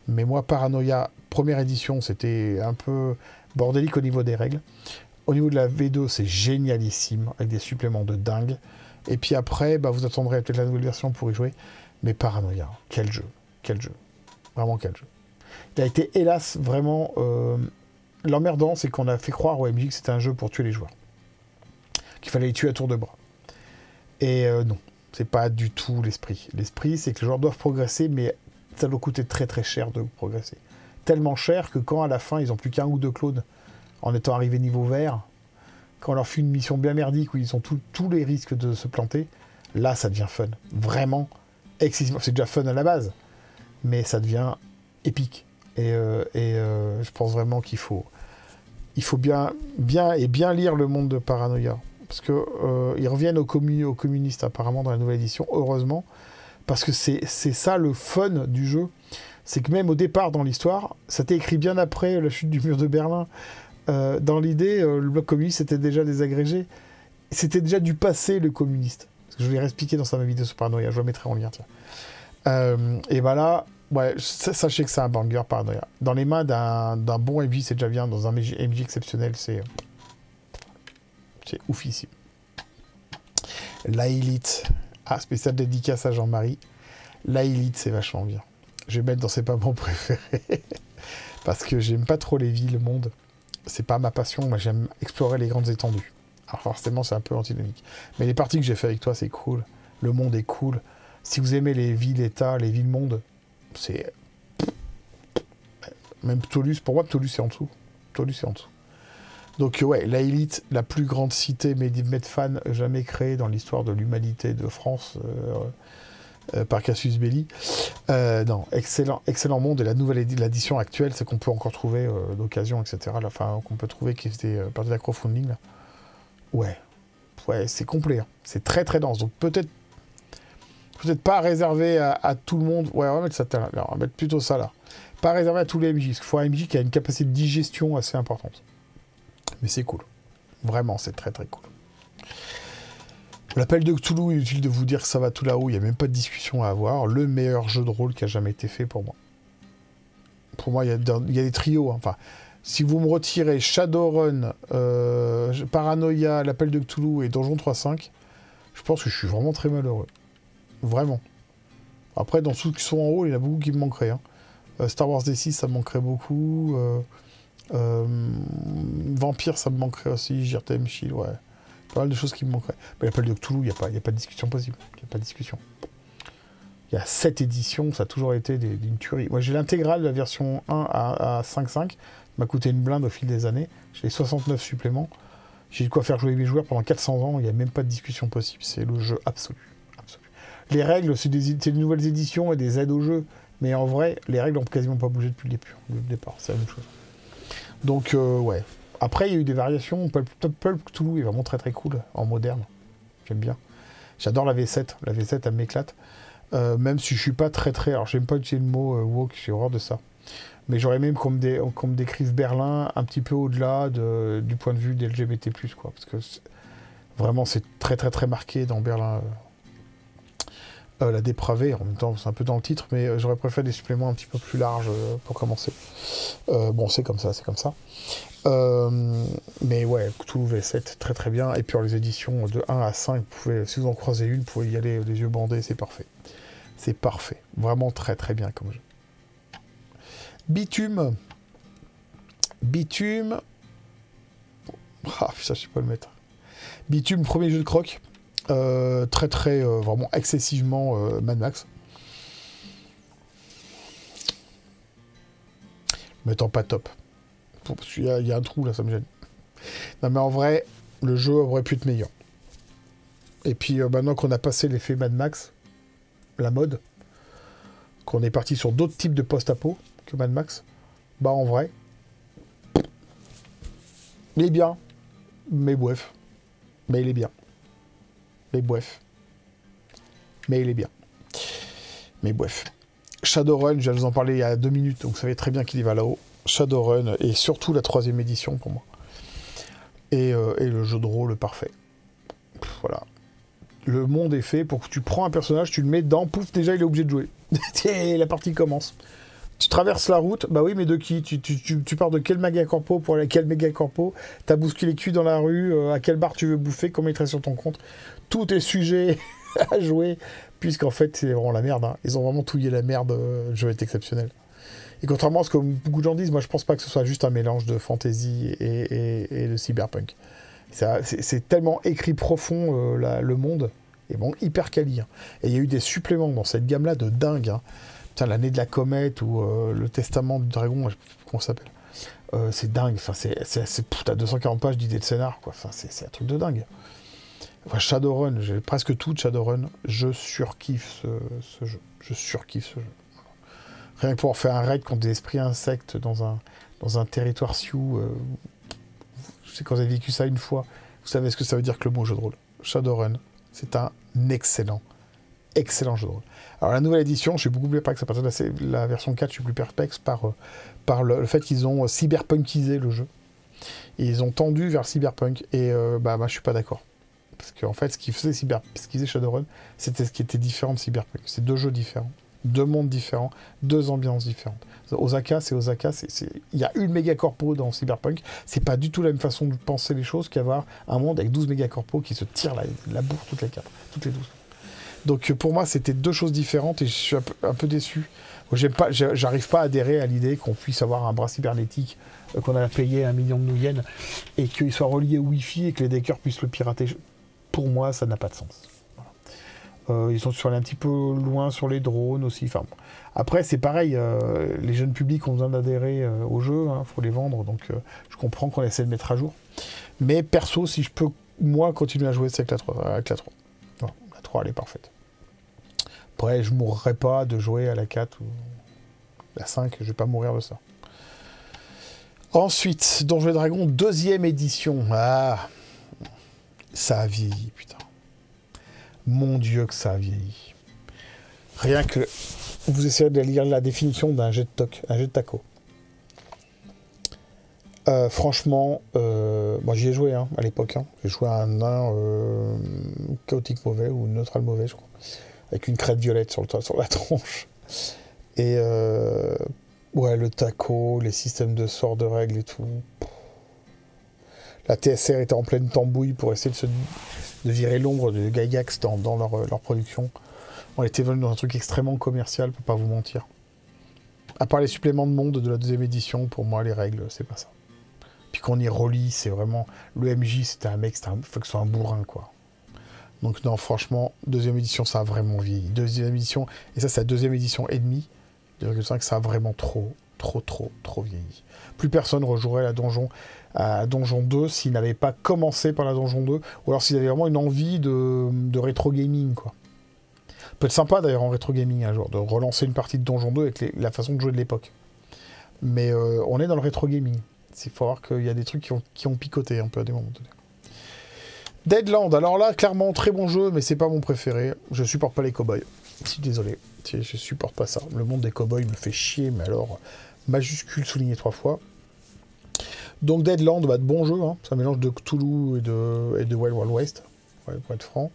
Mais moi, Paranoia, première édition, c'était un peu bordélique au niveau des règles. Au niveau de la V2, c'est génialissime, avec des suppléments de dingue. Et puis après, vous attendrez peut-être la nouvelle version pour y jouer. Mais Paranoia, quel jeu. Vraiment quel jeu. Il a été, hélas, vraiment... l'emmerdant, c'est qu'on a fait croire au MJ que c'était un jeu pour tuer les joueurs. Qu'il fallait les tuer à tour de bras. Et non, c'est pas du tout l'esprit. L'esprit, c'est que les joueurs doivent progresser, mais ça doit coûter très très cher de progresser. Tellement cher que quand à la fin, ils n'ont plus qu'un ou deux clones en étant arrivés niveau vert... Quand on leur fait une mission bien merdique où ils ont tous les risques de se planter, là ça devient fun. Vraiment excessivement. C'est déjà fun à la base, mais ça devient épique. Et je pense vraiment qu'il faut bien lire le monde de Paranoia. Parce que ils reviennent aux communistes apparemment dans la nouvelle édition, heureusement, parce que c'est ça le fun du jeu. C'est que même au départ dans l'histoire, ça t'est écrit bien après la chute du mur de Berlin. Dans l'idée, le bloc communiste était déjà désagrégé. c'était déjà du passé, le communiste. Parce que je vais expliquer dans ma vidéo sur Paranoia, je la mettrai en lien, tiens. Et bah là, ouais, sachez que c'est un banger, Paranoia. Dans les mains d'un bon MJ, c'est déjà bien. Dans un MJ exceptionnel, c'est oufissime. La Elite. Ah, spécial dédicace à Jean-Marie. La Elite, c'est vachement bien. Je vais mettre dans ses pas mon préféré. Parce que j'aime pas trop les villes, le monde. C'est pas ma passion. Moi, j'aime explorer les grandes étendues. Alors forcément, c'est un peu antinomique. Mais les parties que j'ai fait avec toi, c'est cool. Le monde est cool. Si vous aimez les villes-états, les villes-mondes, c'est... Même Ptolus, pour moi, Ptolus, c'est en dessous. Ptolus, c'est en dessous. Donc ouais, la Élite, la plus grande cité Medfan jamais créée dans l'histoire de l'humanité de France, par Cassius Belli. Non, excellent monde. Et la nouvelle l'édition actuelle, c'est qu'on peut encore trouver d'occasion, etc. Enfin, qu'on peut trouver qui était partie de la crowdfunding. Là. Ouais, c'est complet. Hein. C'est très très dense. Donc peut-être pas réservé à tout le monde. Ouais, on va mettre ça là. On va mettre plutôt ça là. Pas réservé à tous les MJ. Parce qu'il faut un MJ qui a une capacité de digestion assez importante. Mais c'est cool. Vraiment, c'est très très cool. L'appel de Cthulhu, inutile de vous dire que ça va tout là-haut. Il n'y a même pas de discussion à avoir. Le meilleur jeu de rôle qui a jamais été fait pour moi. Pour moi, il y a des trios. Hein. Enfin, si vous me retirez Shadowrun, Paranoia, l'appel de Cthulhu et Donjon 3.5, je pense que je suis vraiment très malheureux. Vraiment. Après, dans ceux qui sont en haut, il y en a beaucoup qui me manqueraient. Hein. Star Wars D6, ça me manquerait beaucoup. Vampire, ça me manquerait aussi. JRTM Shield, ouais. Pas mal de choses qui me manqueraient. Mais l'appel de Cthulhu, il n'y a pas de discussion possible. Il n'y a pas de discussion. Il y a 7 éditions, ça a toujours été d'une tuerie. Moi, j'ai l'intégrale de la version 1 à 5.5. Ça m'a coûté une blinde au fil des années. J'ai les 69 suppléments. J'ai de quoi faire jouer mes joueurs pendant 400 ans. Il n'y a même pas de discussion possible. C'est le jeu absolu. Les règles, c'est des nouvelles éditions et des aides au jeu. Mais en vrai, les règles n'ont quasiment pas bougé depuis le départ. C'est la même chose. Donc, ouais. Après, il y a eu des variations. Pulp Cthulhu est vraiment très très cool en moderne. J'aime bien. J'adore la V7. La V7, elle m'éclate. Même si je suis pas très très... Alors, j'aime pas utiliser le mot woke, j'ai horreur de ça. Mais j'aurais même qu'on me décrive Berlin un petit peu au-delà du point de vue des LGBT+, quoi. Parce que vraiment, c'est très très très marqué dans Berlin. La dépravée, en même temps, c'est un peu dans le titre, mais j'aurais préféré des suppléments un petit peu plus larges pour commencer. Bon, c'est comme ça, c'est comme ça. Mais ouais, Cthulhu V7, très très bien. Et puis les éditions de 1 à 5, si vous en croisez une, vous pouvez y aller les yeux bandés, c'est parfait. C'est parfait. Vraiment très très bien comme jeu. Bitume. Ah putain, je sais pas le mettre. Bitume, premier jeu de croc. Très très vraiment excessivement Mad Max. Mettant pas top. Il y a un trou là, ça me gêne. Non mais en vrai, le jeu aurait pu être meilleur. Et puis maintenant qu'on a passé l'effet Mad Max, la mode, qu'on est parti sur d'autres types de post-apo que Mad Max, bah en vrai, il est bien, mais bref. Mais il est bien. Mais bref. Mais il est bien. Mais bref. Shadowrun, je viens de vous en parler il y a 2 minutes, donc vous savez très bien qu'il y va là-haut. Shadowrun, et surtout la 3e édition pour moi. Et le jeu de rôle parfait. Voilà. Le monde est fait pour que tu prends un personnage, tu le mets dedans, pouf, déjà il est obligé de jouer. Et la partie commence. Tu traverses la route, bah oui, mais de qui tu pars de quel méga-corpo pour aller à quel méga-corpo? T'as bousculé cul dans la rue, à quel bar tu veux bouffer, combien il te reste sur ton compte? Tout est sujet à jouer, puisqu'en fait, c'est vraiment la merde. Hein. Ils ont vraiment touillé la merde, le jeu est exceptionnel. Et contrairement à ce que beaucoup de gens disent, moi je pense pas que ce soit juste un mélange de fantasy et de cyberpunk. C'est tellement écrit profond, le monde, et bon, hyper quali. Hein. Et il y a eu des suppléments dans cette gamme-là de dingue. Hein. L'année de la comète ou le testament du dragon, comment ça s'appelle, c'est dingue. Enfin, t'as 240 pages d'idées de scénar, quoi. Enfin, c'est un truc de dingue. Enfin, Shadowrun, j'ai presque tout de Shadowrun. Je surkiffe ce jeu. Je surkiffe ce jeu. Rien que pour faire un raid contre des esprits insectes dans un territoire sioux. Je sais quand vous avez vécu ça une fois, vous savez ce que ça veut dire que le mot jeu de rôle. Shadowrun, c'est un excellent jeu de rôle. Alors la nouvelle édition, je suis beaucoup plus perplexe à partir de la version 4, je suis plus perplexe par le fait qu'ils ont cyberpunkisé le jeu. Et ils ont tendu vers cyberpunk. Et bah je suis pas d'accord. Parce qu'en fait, ce qui faisait Shadowrun, c'était ce qui était différent de Cyberpunk. C'est 2 jeux différents, 2 mondes différents, 2 ambiances différentes. Osaka, il y a une méga corpo dans Cyberpunk. C'est pas du tout la même façon de penser les choses qu'avoir un monde avec 12 méga corpos qui se tirent la bourre toutes les 4, toutes les 12. Donc pour moi, c'était 2 choses différentes et je suis un peu déçu. J'arrive pas à adhérer à l'idée qu'on puisse avoir un bras cybernétique qu'on a payé 1 million de yens et qu'il soit relié au Wi-Fi et que les deckers puissent le pirater. Pour moi, ça n'a pas de sens. Voilà. Ils sont allés un petit peu loin sur les drones aussi. Enfin, bon. Après, c'est pareil, les jeunes publics ont besoin d'adhérer au jeu, faut les vendre, donc je comprends qu'on essaie de mettre à jour. Mais perso, si je peux, moi, continuer à jouer, c'est avec la 3. Voilà, la 3, elle est parfaite. Après, je mourrai pas de jouer à la 4 ou la 5, je vais pas mourir de ça. Ensuite, Donjons et Dragons, 2e édition. Ah, ça a vieilli, putain. Mon Dieu que ça a vieilli. Rien que... Vous essayez de lire la définition d'un jet de taco. Franchement, moi j'y ai joué à l'époque. J'ai joué à un nain chaotique mauvais ou neutral mauvais, je crois. Avec une crête violette sur la tronche. Et ouais, le taco, les systèmes de sorts, de règles et tout. La TSR était en pleine tambouille pour essayer de virer l'ombre de Gygax dans leur production. On était venu dans un truc extrêmement commercial, pour pas vous mentir. À part les suppléments de monde de la 2e édition, pour moi, les règles, c'est pas ça. Puis qu'on y relit, c'est vraiment... Le MJ, c'était un mec, faut que ce soit un bourrin, quoi. Donc non, franchement, 2e édition, ça a vraiment vieilli. 2e édition, et ça, c'est la 2e édition et demie. 2,5, ça a vraiment trop vieilli. Plus personne rejouerait à Donjon 2 s'il n'avait pas commencé par la Donjon 2, ou alors s'il avait vraiment une envie de rétro gaming, quoi. Peut être sympa d'ailleurs en rétro gaming un jour, de relancer une partie de Donjon 2 avec la façon de jouer de l'époque. Mais on est dans le rétro gaming. Il faut voir qu'il y a des trucs qui ont picoté un peu à des moments donnés. Deadland, alors là, clairement, très bon jeu, mais c'est pas mon préféré. Je supporte pas les cow-boys. Je suis désolé, je supporte pas ça. Le monde des cow-boys me fait chier, mais alors, majuscule souligné 3 fois. Donc Deadland, de bon jeu, c'est un mélange de Cthulhu et de Wild Wild West, pour être franc.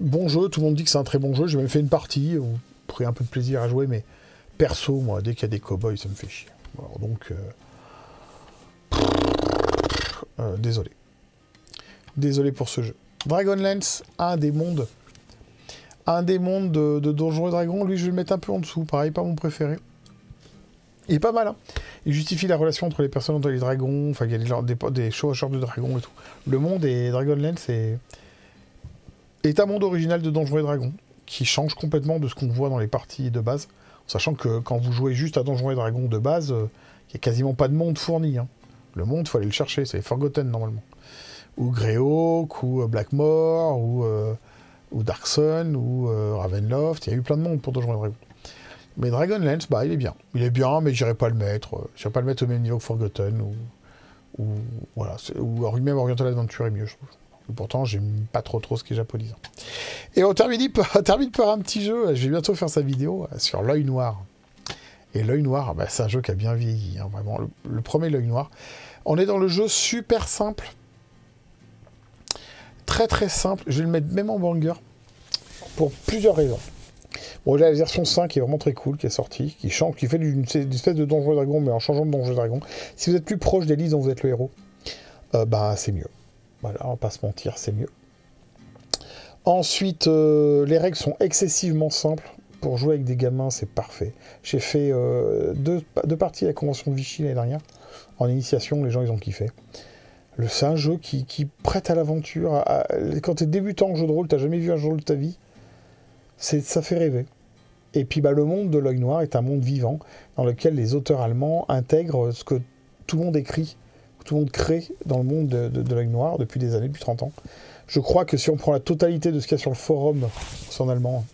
Bon jeu, tout le monde dit que c'est un très bon jeu. J'ai même fait une partie, vous prenez un peu de plaisir à jouer, mais perso, moi, dès qu'il y a des cow-boys, ça me fait chier. Alors donc, désolé. Désolé pour ce jeu. Dragonlance, un des mondes de Donjons et Dragons, lui, je vais le mettre un peu en dessous. Pareil, pas mon préféré. Il est pas mal, Il justifie la relation entre les personnes entre les dragons, enfin, il y a des chevaucheurs de dragons et tout. Le monde et Dragonlance est un monde original de Donjons et Dragons, qui change complètement de ce qu'on voit dans les parties de base, sachant que quand vous jouez juste à Donjons et Dragons de base, il n'y a quasiment pas de monde fourni. Le monde, il faut aller le chercher, c'est les Forgotten normalement. Ou Greyhawk, ou Blackmoor, ou Darksun, ou Ravenloft, il y a eu plein de monde pour Donjons et Dragons. Mais Dragonlance, il est bien. Il est bien, mais j'irai pas le mettre. J'irai pas le mettre au même niveau que Forgotten, ou voilà, ou même Oriental Adventure est mieux, je trouve. Pourtant, j'aime pas trop ce qui est japonisant. Et on termine par un petit jeu. Je vais bientôt faire sa vidéo sur l'œil noir. Et l'œil noir, c'est un jeu qui a bien vieilli, vraiment. Le premier l'œil noir. On est dans le jeu super simple. Très simple. Je vais le mettre même en banger. Pour plusieurs raisons. Bon, là, la version 5 est vraiment très cool, qui est sortie, qui fait une espèce de Donjons et Dragons, mais en changeant de Donjons et Dragons. Si vous êtes plus proche des listes dont vous êtes le héros, c'est mieux. Voilà, on va pas se mentir, c'est mieux. Ensuite, les règles sont excessivement simples. Pour jouer avec des gamins, c'est parfait. J'ai fait deux parties à la convention de Vichy l'année dernière. En initiation, les gens, ils ont kiffé. C'est un jeu qui prête à l'aventure. Quand t'es débutant en jeu de rôle, t'as jamais vu un jeu de rôle de ta vie, ça fait rêver. Et puis, le monde de l'œil noir est un monde vivant, dans lequel les auteurs allemands intègrent ce que tout le monde écrit, tout le monde crée dans le monde de l'œil noir depuis des années, depuis 30 ans. Je crois que si on prend la totalité de ce qu'il y a sur le forum, c'est en allemand,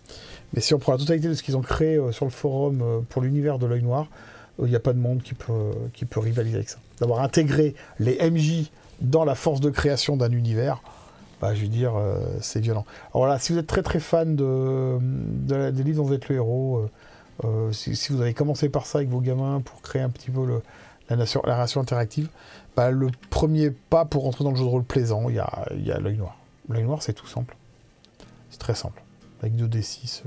mais si on prend la totalité de ce qu'ils ont créé sur le forum pour l'univers de l'œil noir, il n'y a pas de monde qui peut rivaliser avec ça. D'avoir intégré les MJ dans la force de création d'un univers, je veux dire, c'est violent. Alors voilà, si vous êtes très fan des livres dont vous êtes le héros, si vous avez commencé par ça avec vos gamins pour créer un petit peu la narration interactive, le premier pas pour rentrer dans le jeu de rôle plaisant, il y a l'œil noir. l'œil noir, c'est tout simple. C'est très simple. Avec 2d6,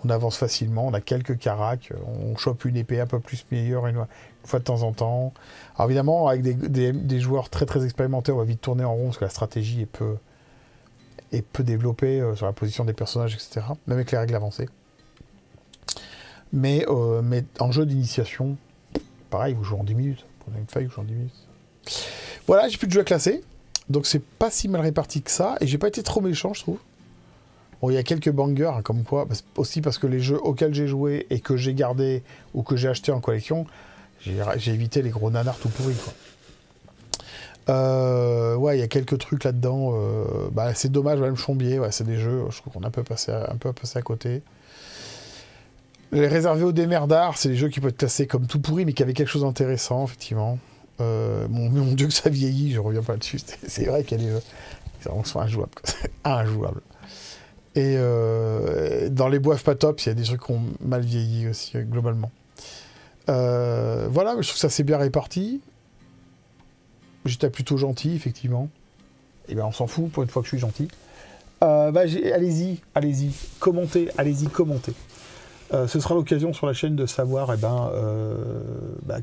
on avance facilement, on a quelques caracs, on chope une épée un peu plus meilleure une fois de temps en temps. Alors évidemment, avec des joueurs très très expérimentés, on va vite tourner en rond, parce que la stratégie est peu développée sur la position des personnages, etc. Même avec les règles avancées. Mais en jeu d'initiation, pareil, vous jouez en 10 minutes. Prenez une feuille, vous jouez en 10 minutes. Voilà, j'ai plus de jeux à classer. Donc c'est pas si mal réparti que ça. Et j'ai pas été trop méchant, je trouve. Bon, il y a quelques bangers, hein, comme quoi. Aussi parce que les jeux auxquels j'ai joué et que j'ai gardé ou que j'ai acheté en collection, j'ai évité les gros nanars tout pourris, quoi. Ouais, il y a quelques trucs là-dedans. C'est dommage, même Chombier, ouais, c'est des jeux, je trouve qu'on a un peu passé à côté. Les réservés aux démerdards, c'est des jeux qui peuvent être classés comme tout pourris, mais qui avaient quelque chose d'intéressant, effectivement. Mon Dieu que ça vieillit, je reviens pas là-dessus. C'est vrai qu'il y a des jeux qui sont injouables. Injouables. Et dans les boîtes pas top, il y a des trucs qui ont mal vieilli aussi, globalement. Voilà, je trouve que ça s'est bien réparti. J'étais plutôt gentil, effectivement. Et ben on s'en fout, pour une fois que je suis gentil. Allez-y, commentez, ce sera l'occasion sur la chaîne de savoir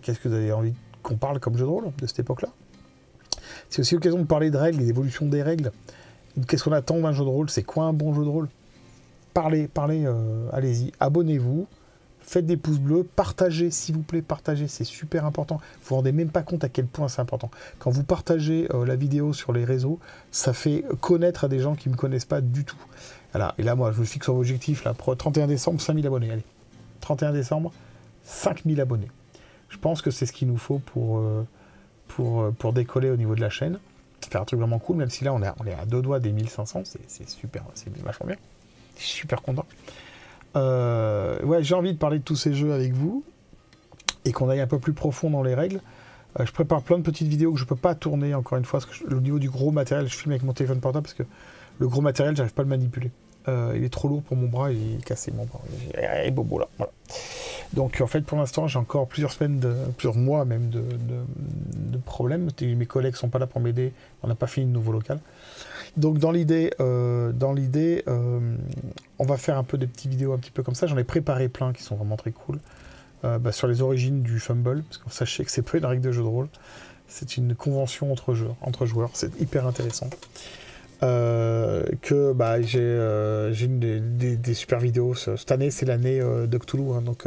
qu'est-ce que vous avez envie qu'on parle comme jeu de rôle de cette époque-là. C'est aussi l'occasion de parler de règles et d'évolution des règles. Qu'est-ce qu'on attend d'un jeu de rôle? C'est quoi un bon jeu de rôle? Parlez, allez-y, abonnez-vous, faites des pouces bleus, partagez, s'il vous plaît, partagez, c'est super important. Vous vous rendez même pas compte à quel point c'est important. Quand vous partagez la vidéo sur les réseaux, ça fait connaître à des gens qui ne me connaissent pas du tout. Voilà. Et là, moi, je me fixe un objectif, là, pour 31 décembre, 5000 abonnés. Allez, 31 décembre, 5000 abonnés. Je pense que c'est ce qu'il nous faut pour décoller au niveau de la chaîne. Faire un truc vraiment cool, même si là, on est à 2 doigts des 1500, c'est super, c'est vachement bien. Je suis super content. Ouais, j'ai envie de parler de tous ces jeux avec vous et qu'on aille un peu plus profond dans les règles. Je prépare plein de petites vidéos que je peux pas tourner, encore une fois, parce que au niveau du gros matériel, je filme avec mon téléphone portable parce que le gros matériel, j'arrive pas à le manipuler. Il est trop lourd pour mon bras, il est cassé mon bras. Et bobo là, voilà. Donc en fait, pour l'instant, j'ai encore plusieurs mois même de problèmes. Mes collègues sont pas là pour m'aider. On n'a pas fini de nouveau local. Donc dans l'idée, on va faire un peu des petites vidéos un petit peu comme ça. J'en ai préparé plein qui sont vraiment très cool. Sur les origines du fumble, parce que sachez que c'est pas une règle de jeu de rôle. C'est une convention entre joueurs. C'est hyper intéressant. J'ai des super vidéos. Cette année, c'est l'année de Cthulhu, hein, donc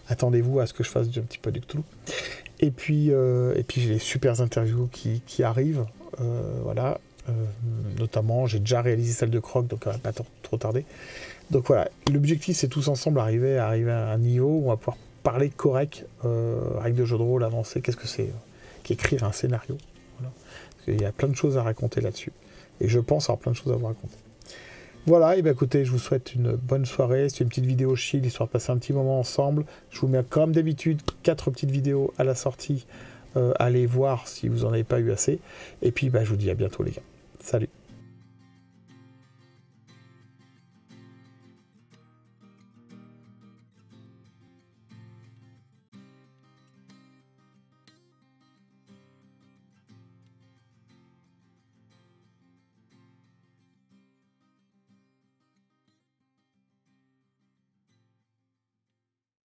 attendez-vous à ce que je fasse un petit peu de Cthulhu. Et puis j'ai des super interviews qui arrivent, voilà. Notamment, j'ai déjà réalisé celle de Croc, donc pas trop tarder. Donc voilà, l'objectif, c'est tous ensemble arriver à un niveau où on va pouvoir parler correct, règles de jeu de rôle avancées. Qu'est-ce que c'est qu'écrire un scénario, voilà. Parce qu'il y a plein de choses à raconter là-dessus. Et je pense avoir plein de choses à vous raconter. Voilà, et bien écoutez, je vous souhaite une bonne soirée. C'est une petite vidéo chill, histoire de passer un petit moment ensemble. Je vous mets comme d'habitude 4 petites vidéos à la sortie. Allez voir si vous n'en avez pas eu assez. Et puis je vous dis à bientôt les gars. Salut.